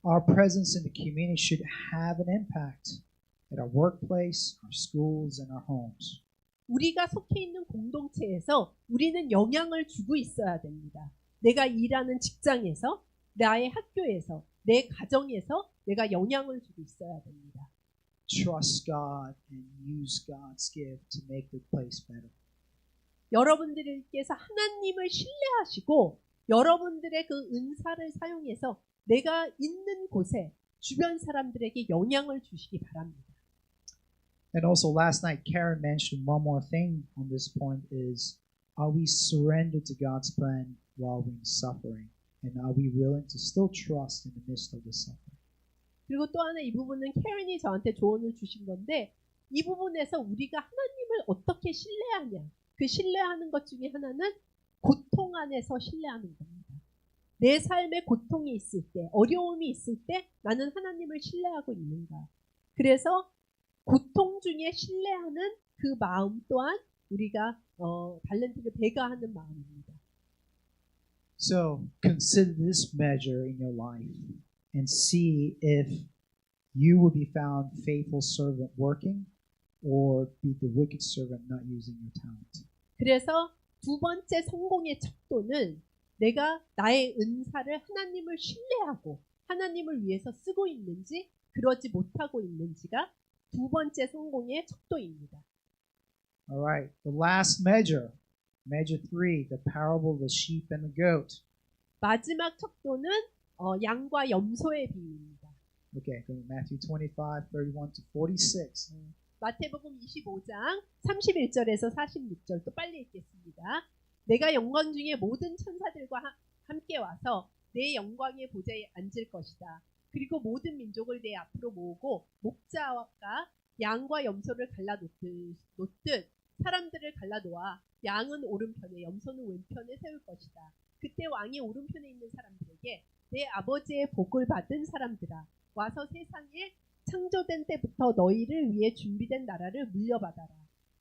Our presence in the community should have an impact at our workplace, our schools, and our homes. 우리가 속해 있는 공동체에서 우리는 영향을 주고 있어야 됩니다. 내가 일하는 직장에서, 나의 학교에서, 내 가정에서 내가 영향을 주고 있어야 됩니다. Trust God and use God's gift to make the place better. 여러분들께서 하나님을 신뢰하시고 여러분들의 그 은사를 사용해서 내가 있는 곳에 주변 사람들에게 영향을 주시기 바랍니다. And also last night Karen mentioned one more thing on this point is, are we surrendered to God's plan while we're suffering? And are we willing to still trust in the midst of the suffering? 그리고 또 하나 이 부분은 캐런이 저한테 조언을 주신 건데 이 부분에서 우리가 하나님을 어떻게 신뢰하냐. 그 신뢰하는 것 중에 하나는 고통 안에서 신뢰하는 겁니다. 내 삶에 고통이 있을 때, 어려움이 있을 때 나는 하나님을 신뢰하고 있는가. 그래서 고통 중에 신뢰하는 그 마음 또한 우리가 달란트를 배가하는 마음입니다. So consider this measure in your life and see if you will be found faithful servant working or be the wicked servant not using your talent. 그래서 두 번째 성공의 척도는 내가 나의 은사를 하나님을 신뢰하고 하나님을 위해서 쓰고 있는지 그러지 못하고 있는지가 두 번째 성공의 척도입니다. All right, the last measure, measure 3, the parable of the sheep and the goat. 마지막 척도는 양과 염소의 비유입니다. Okay, go to Matthew 25, 31 to 46. 마태복음 25장 31절에서 46절 또 빨리 읽겠습니다. 내가 영광 중에 모든 천사들과 함께 와서 내 영광의 보좌에 앉을 것이다. 그리고 모든 민족을 내 앞으로 모으고 목자가 양과 염소를 갈라놓듯 사람들을 갈라놓아 양은 오른편에 염소는 왼편에 세울 것이다. 그때 왕이 오른편에 있는 사람들에게 내 아버지의 복을 받은 사람들아 와서 세상에 창조된 때부터 너희를 위해 준비된 나라를 물려받아라.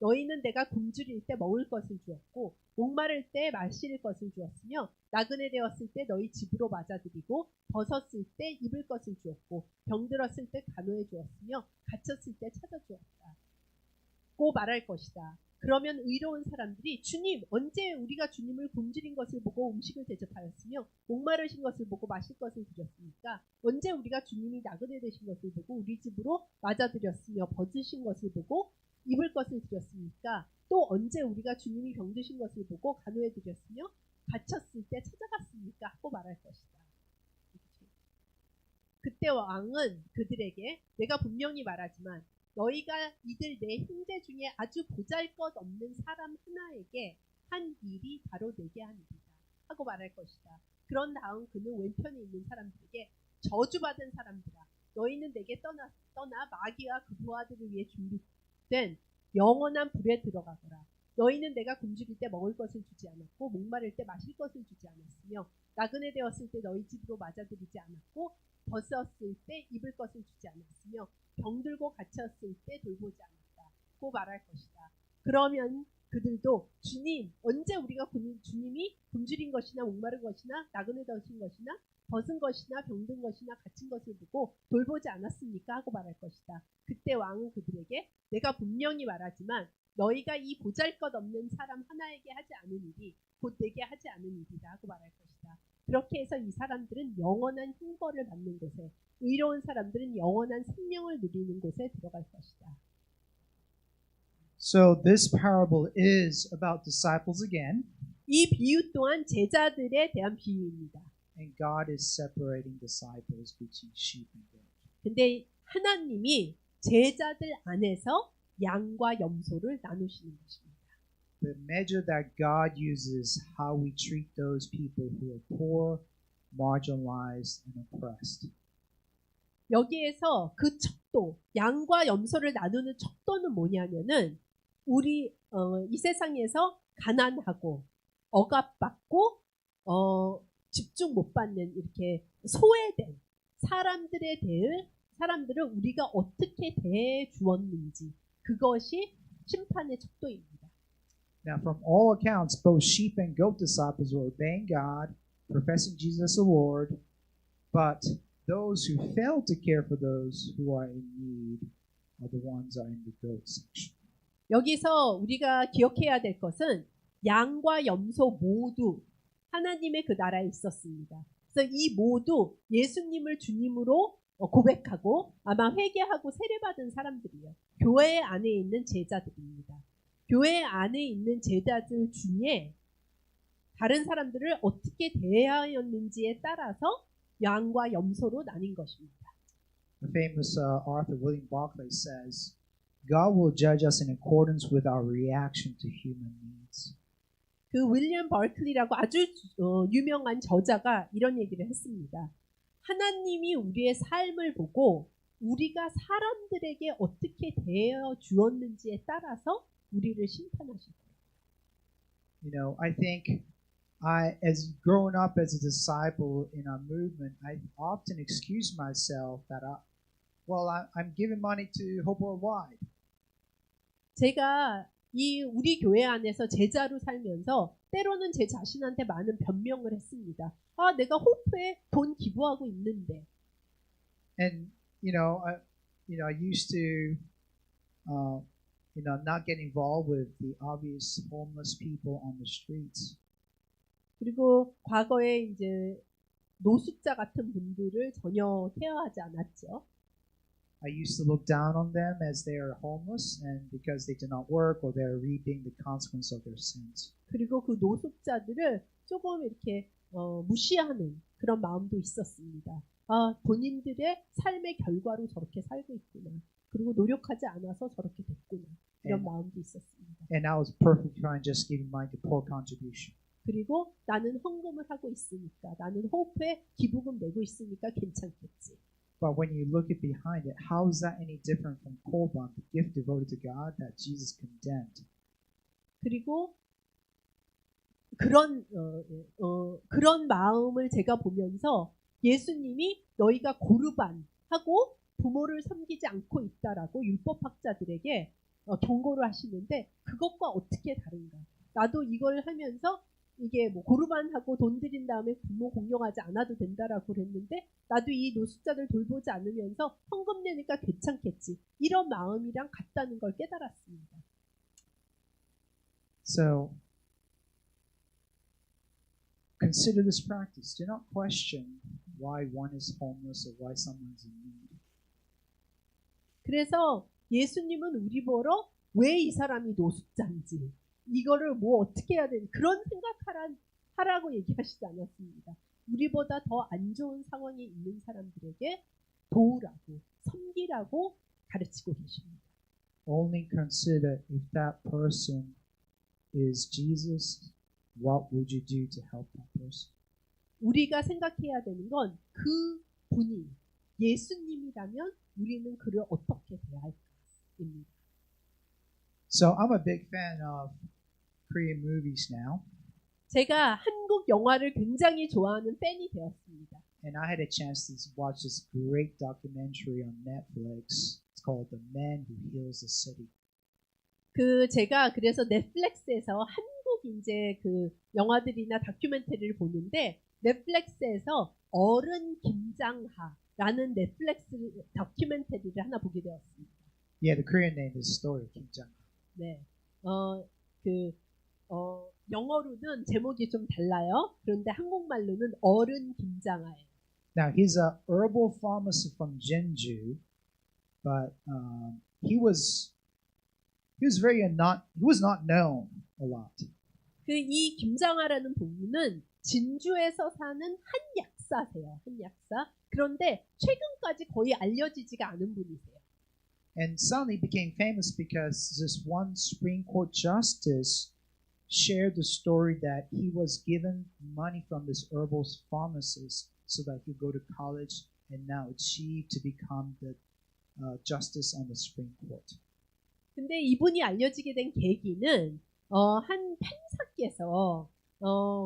너희는 내가 굶주릴 때 먹을 것을 주었고 목마를 때 마실 것을 주었으며 나그네 되었을 때 너희 집으로 맞아들이고 벗었을 때 입을 것을 주었고 병들었을 때 간호해 주었으며 갇혔을 때 찾아주었다. 고 말할 것이다. 그러면 의로운 사람들이 주님 언제 우리가 주님을 굶주린 것을 보고 음식을 대접하였으며 목마르신 것을 보고 마실 것을 드렸습니까? 언제 우리가 주님이 나그네 되신 것을 보고 우리 집으로 맞아들였으며 벗으신 것을 보고 입을 것을 드렸습니까? 또 언제 우리가 주님이 병드신 것을 보고 간호해 드렸으며 갇혔을 때 찾아갔습니까? 하고 말할 것이다. 그때 왕은 그들에게 내가 분명히 말하지만 너희가 이들 내 형제 중에 아주 보잘것없는 사람 하나에게 한 일이 바로 내게 한 일이다 하고 말할 것이다. 그런 다음 그는 왼편에 있는 사람들에게 저주받은 사람들아 너희는 내게 떠나 마귀와 그 부하들을 위해 준비된 영원한 불에 들어가거라. 너희는 내가 굶주릴 때 먹을 것을 주지 않았고 목마를 때 마실 것을 주지 않았으며 나그네 되었을 때 너희 집으로 맞아들이지 않았고 벗었을 때 입을 것을 주지 않았으며 병들고 갇혔을 때 돌보지 않았다고 말할 것이다. 그러면 그들도 주님 언제 우리가 주님이 굶주린 것이나 목마른 것이나 나그네 되신 것이나 벗은 것이나 병든 것이나 갇힌 것을 보고 돌보지 않았습니까? 하고 말할 것이다. 그때 왕은 그들에게 내가 분명히 말하지만 너희가 이 보잘것없는 사람 하나에게 하지 않은 일이 곧 내게 하지 않은 일이다 하고 말할 것이다. 그렇게 해서 이 사람들은 영원한 형벌을 받는 곳에 의로운 사람들은 영원한 생명을 누리는 곳에 들어갈 것이다. So this parable is about disciples again. 이 비유 또한 제자들에 대한 비유입니다. And God is separating disciples between sheep and goat. 근데 하나님이 제자들 안에서 양과 염소를 나누시는 것입니다. The measure that God uses how we treat those people who are poor, marginalized, and oppressed. 여기에서 그 척도, 양과 염소를 나누는 척도는 뭐냐면은 우리 이 세상에서 가난하고 억압받고 집중 못 받는 이렇게 소외된 사람들을 우리가 어떻게 대해 주었는지 그것이 심판의 척도입니다. Now, from all accounts, both sheep and goat disciples were obeying God, professing Jesus as Lord, but those who failed to care for those who are in need are the ones that are in the goat section. 여기서 우리가 기억해야 될 것은 양과 염소 모두 하나님의 그 나라에 있었습니다. 그래서 이 모두 예수님을 주님으로 고백하고 아마 회개하고 세례받은 사람들이에요. 교회 안에 있는 제자들입니다. 교회 안에 있는 제자들 중에 다른 사람들을 어떻게 대하였는지에 따라서 양과 염소로 나뉜 것입니다. The famous author William Barclay says, God will judge us in accordance with our reaction to human needs. 그 윌리엄 버클리라고 아주 유명한 저자가 이런 얘기를 했습니다. 하나님이 우리의 삶을 보고 우리가 사람들에게 어떻게 대해 주었는지에 따라서 우리를 심판하실 거예요. You know, I think as growing up as a disciple in our movement, I often excuse myself that I'm giving money to Hope Worldwide. 제가 우리 교회 안에서 제자로 살면서 때로는 제 자신한테 많은 변명을 했습니다. 내가 호프에 돈 기부하고 있는데. And I used to not get involved with the obvious homeless people on the streets. 그리고 과거에 이제 노숙자 같은 분들을 전혀 케어하지 않았죠. I used to look down on them as they are homeless and because they did not work or they're reaping the consequence of their sins. 그리고 그 노숙자들을 조금 이렇게 무시하는 그런 마음도 있었습니다. 본인들의 삶의 결과로 저렇게 살고 있구나. 그리고 노력하지 않아서 저렇게 됐구나. 이런 마음도 있었습니다. And I was perfectly fine just giving money to poor contribution. 그리고 나는 헌금을 하고 있으니까, 나는 호프에 기부금 내고 있으니까 괜찮겠지. But when you look at behind it, how is that any different from Korban, the gift devoted to God that Jesus condemned? 그리고 그런 마음을 제가 보면서 예수님이 너희가 고르반하고 부모를 섬기지 않고 있다라고 율법학자들에게 경고를 하시는데 그것과 어떻게 다른가? 나도 이걸 하면서 이게 뭐 고르반하고 돈 들인 다음에 부모 공경하지 않아도 된다라고 그랬는데 나도 이 노숙자들 돌보지 않으면서 헌금 내니까 괜찮겠지. 이런 마음이랑 같다는 걸 깨달았습니다. So, consider this practice. Do not question why one is homeless or why someone is in need. 그래서 예수님은 우리 보러 왜 이 사람이 노숙자인지 이거를 뭐 어떻게 해야 되는지 그런 생각하라고 얘기하시지 않았습니다. 우리보다 더 안 좋은 상황에 있는 사람들에게 도우라고 섬기라고 가르치고 계십니다. Only consider if that person is Jesus, what would you do to help that person? 우리가 생각해야 되는 건 그 분이 예수님이라면 우리는 그를 어떻게 대할까입니다. So I'm a big fan of Korean movies now. 제가 한국 영화를 굉장히 좋아하는 팬이 되었습니다. And I had a chance to watch this great documentary on Netflix. It's called The Man Who Heals the City. 제가 그래서 넷플릭스에서 한국 이제 그 영화들이나 다큐멘터리를 보는데 넷플릭스에서 어른 김장하라는 넷플릭스 다큐멘터리를 하나 보게 되었습니다. Yeah, the Korean name is Story of Kim Jang-ha. 네, 영어로는 제목이 좀 달라요. 그런데 한국말로는 어른 김장하예요. Now he's a herbal pharmacist from Jeonju, but he was not known a lot. 이 김장하라는 분은 진주에서 사는 한약사세요. 한약사. 그런데 최근까지 거의 알려지지가 않은 분이세요. And suddenly became famous because this one Supreme Court justice shared the story that he was given money from this herbal pharmacist so that he could go to college and now achieve to become the justice on the Supreme Court. 근데 이분이 알려지게 된 계기는 한 판사께서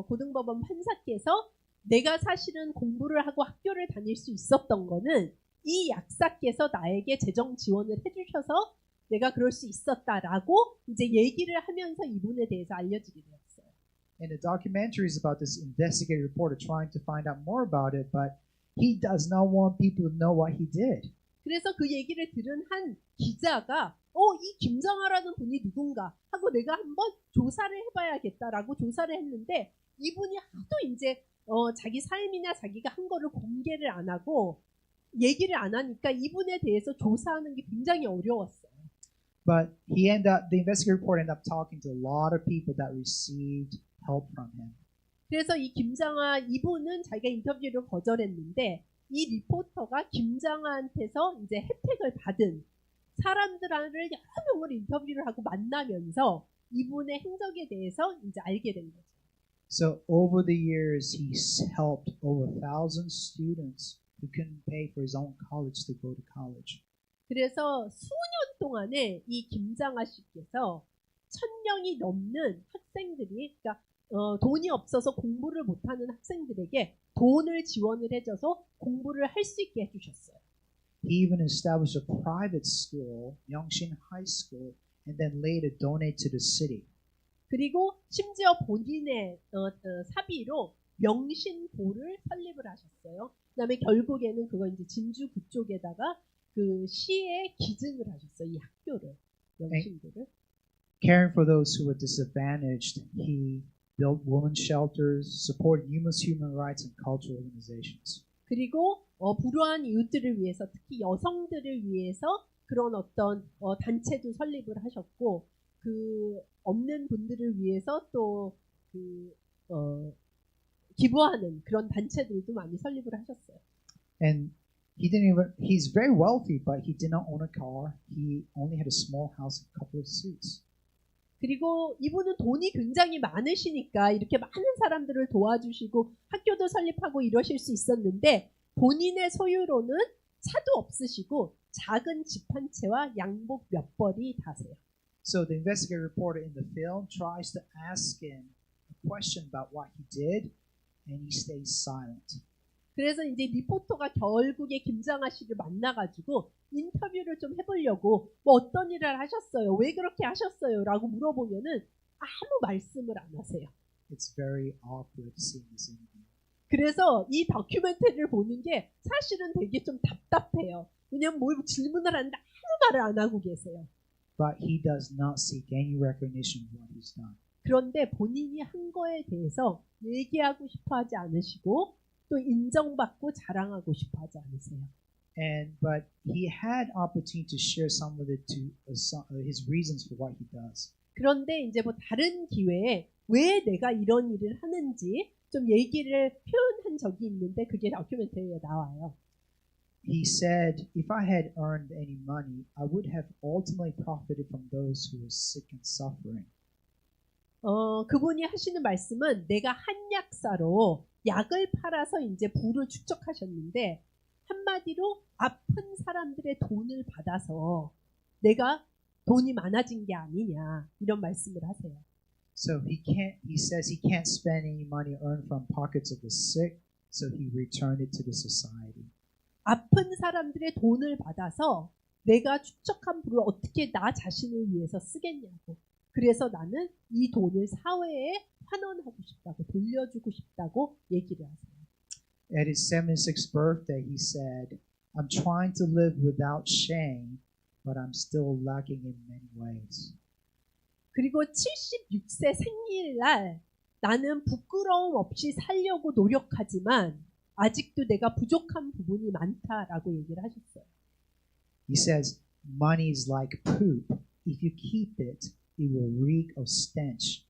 고등법원 판사께서 내가 사실은 공부를 하고 학교를 다닐 수 있었던 거는 이 약사께서 나에게 재정 지원을 해주셔서 내가 그럴 수 있었다라고 이제 얘기를 하면서 이분에 대해서 알려지게 되었어요. And the documentary is about this investigative reporter trying to find out more about it, but he does not want people to know what he did. 그래서 그 얘기를 들은 한 기자가 이 김정아라는 분이 누군가 하고 내가 한번 조사를 해봐야겠다라고 조사를 했는데 이분이 하도 이제 자기 삶이나 자기가 한 거를 공개를 안 하고 얘기를 안 하니까 이분에 대해서 조사하는 게 굉장히 어려웠어요. But the investigative report ended up talking to a lot of people that received help from him. 그래서 이 김장아 이분은 자기가 인터뷰를 거절했는데 이 리포터가 김장아한테서 이제 혜택을 받은 사람들을 여러 명을 인터뷰를 하고 만나면서 이분의 행적에 대해서 이제 알게 된 거죠. So over the years, he's helped over 1,000 students who couldn't pay for his own college to go to college. 그래서 수년 동안에 이 김장아 씨께서 1,000명이 넘는 학생들이, 그러니까 돈이 없어서 공부를 못하는 학생들에게 돈을 지원을 해줘서 공부를 할 수 있게 해주셨어요. He even established a private school, Myeongshin High School, and then later donate to the city. 그리고 심지어 본인의 사비로 명신고를 설립을 하셨어요. 그다음에 결국에는 그거 이제 진주 그쪽에다가 그 시에 기증을 하셨어요. 이 학교를 명신고를. Caring for those who were disadvantaged, he built women's shelters, supported numerous human rights and cultural organizations. 그리고 불우한 이웃들을 위해서 특히 여성들을 위해서 그런 어떤 단체도 설립을 하셨고 그 없는 분들을 위해서 또 기부하는 그런 단체들도 많이 설립을 하셨어요. And he's very wealthy, but he did not own a car. He only had a small house and a couple of suits. 그리고 이분은 돈이 굉장히 많으시니까 이렇게 많은 사람들을 도와주시고 학교도 설립하고 이러실 수 있었는데 본인의 소유로는 차도 없으시고 작은 집 한 채와 양복 몇 벌이 다세요. So the investigative reporter in the film tries to ask him a question about what he did, and he stays silent. 그래서 이제 리포터가 결국에 김장아 씨를 만나가지고 인터뷰를 좀 해보려고 뭐 어떤 일을 하셨어요? 왜 그렇게 하셨어요? 라고 물어보면은 아무 말씀을 안 하세요. It's very awkward seeing this interview. 그래서 이 다큐멘터리를 보는 게 사실은 되게 좀 답답해요. 왜냐면 뭘 질문을 하는데 아무 말을 안 하고 계세요. But he does not seek any recognition of what he's done. 그런데 본인이 한 거에 대해서 얘기하고 싶어 하지 않으시고 또 인정받고 자랑하고 싶어 하지 않으세요. But he had opportunity to share some of it to his reasons for what he does. 그런데 이제 뭐 다른 기회에 왜 내가 이런 일을 하는지 좀 얘기를 표현한 적이 있는데 그게 다큐멘터리에 나와요. He said, if I had earned any money, I would have ultimately profited from those who were sick and suffering. 그분이 하시는 말씀은 내가 한약사로 약을 팔아서 이제 부를 축적하셨는데 한마디로 아픈 사람들의 돈을 받아서 내가 돈이 많아진 게 아니냐 이런 말씀을 하세요. So he says he can't spend any money earned from pockets of the sick, so he returned it to the society. 아픈 사람들의 돈을 받아서 내가 축적한 부를 어떻게 나 자신을 위해서 쓰겠냐고. 그래서 나는 이 돈을 사회에 환원하고 싶다고 돌려주고 싶다고 얘기를 하세요. At his 76th birthday, he said, I'm trying to live without shame, but I'm still lacking in many ways. 그리고 76세 생일날 나는 부끄러움 없이 살려고 노력하지만 아직도 내가 부족한 부분이 많다라고 얘기를 하셨어요. He says, money is like poop. If you keep it, it will reek of stench.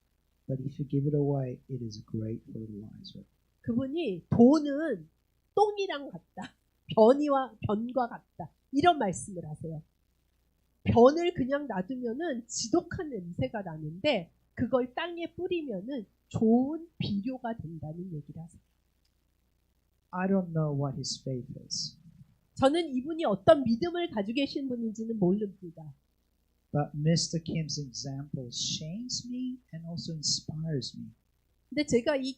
But if you give it away, it is a great fertilizer. 그분이 돈은 똥이랑 같다. 변과 같다. 이런 말씀을 하세요. 변을 그냥 놔두면은 지독한 냄새가 나는데 그걸 땅에 뿌리면은 좋은 비료가 된다는 얘기를 하세요. I don't know what his faith is, 저는 이분이 어떤 믿음을 가지고 계신 분인지는 모릅니다. but Mr. Kim's example shames me and also inspires me. 근데 제가 이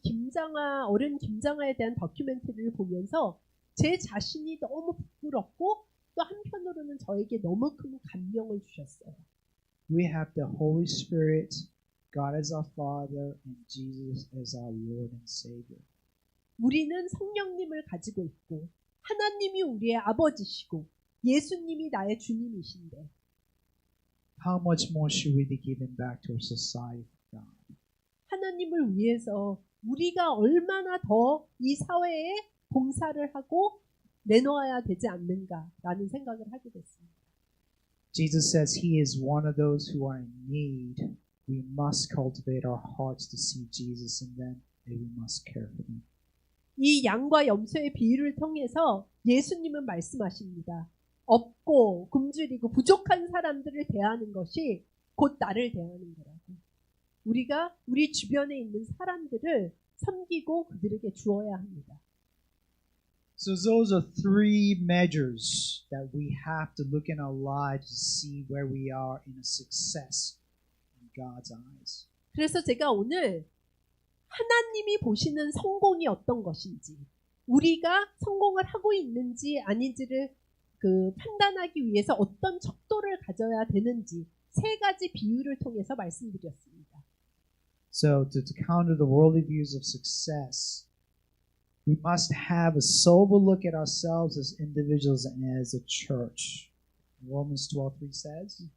어른 김장아에 대한 다큐멘터리를 보면서 제 자신이 너무 부끄럽고 또 한편으로는 저에게 너무 큰 감명을 주셨어요. We have the Holy Spirit, God as our Father, and Jesus as our Lord and Savior. 우리는 성령님을 가지고 있고 하나님이 우리의 아버지시고 예수님이 나의 주님이신데 How much more should we be giving back to our society, God? 하나님을 위해서 우리가 얼마나 더 이 사회에 봉사를 하고 내놓아야 되지 않는가라는 생각을 하게 됐습니다. Jesus says he is one of those who are in need. We must cultivate our hearts to see Jesus in them, and we must care for them. 이 양과 염소의 비유를 통해서 예수님은 말씀하십니다. 없고 굶주리고 부족한 사람들을 대하는 것이 곧 나를 대하는 거라고. 우리가 우리 주변에 있는 사람들을 섬기고 그들에게 주어야 합니다. So those are three measures that we have to look in our lives to see where we are in a success in God's eyes. 그래서 제가 오늘 하나님이 보시는 성공이 어떤 것인지, 우리가 성공을 하고 있는지 아닌지를 판단하기 위해서 어떤 척도를 가져야 되는지 세 가지 비유를 통해서 말씀드렸습니다. So to counter the worldly views of success, we must have a sober look at ourselves as individuals and as a church. Romans 12:3 says.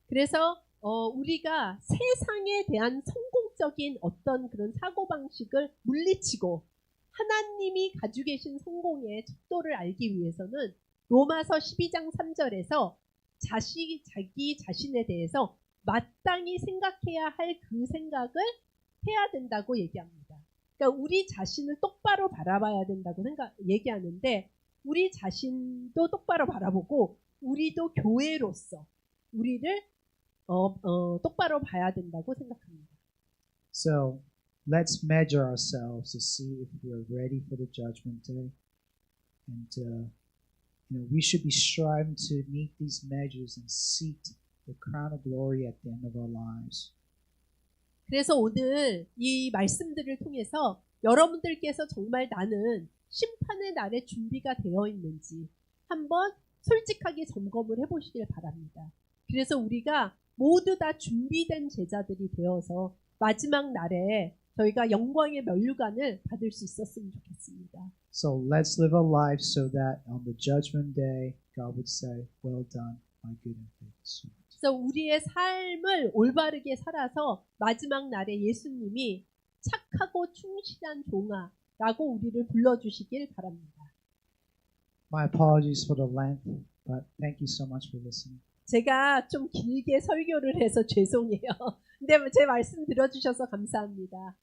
그래서 우리가 세상에 대한 성공적인 어떤 그런 사고방식을 물리치고 하나님이 가지고 계신 성공의 척도를 알기 위해서는 로마서 12장 3절에서 자기 자신에 대해서 마땅히 생각해야 할 그 생각을 해야 된다고 얘기합니다. 그러니까 우리 자신을 똑바로 바라봐야 된다고 얘기하는데 우리 자신도 똑바로 바라보고 우리도 교회로서 우리를 똑바로 봐야 된다고 생각합니다. So let's measure ourselves to see if we are ready for the judgment day, and we should be striving to meet these measures and seek the crown of glory at the end of our lives. 그래서 오늘 이 말씀들을 통해서 여러분들께서 정말 나는 심판의 날에 준비가 되어 있는지 한번 솔직하게 점검을 해보시길 바랍니다. 그래서 우리가 모두 다 준비된 제자들이 되어서 마지막 날에 저희가 영광의 면류관을 받을 수 있었으면 좋겠습니다. So let's live our lives so that on the judgment day, God would say, "Well done, my good and faithful servant." 그래서 우리의 삶을 올바르게 살아서 마지막 날에 예수님이 착하고 충실한 종아라고 우리를 불러주시길 바랍니다. My apologies for the length, but thank you so much for listening. 제가 좀 길게 설교를 해서 죄송해요. 근데 제 말씀 들어주셔서 감사합니다.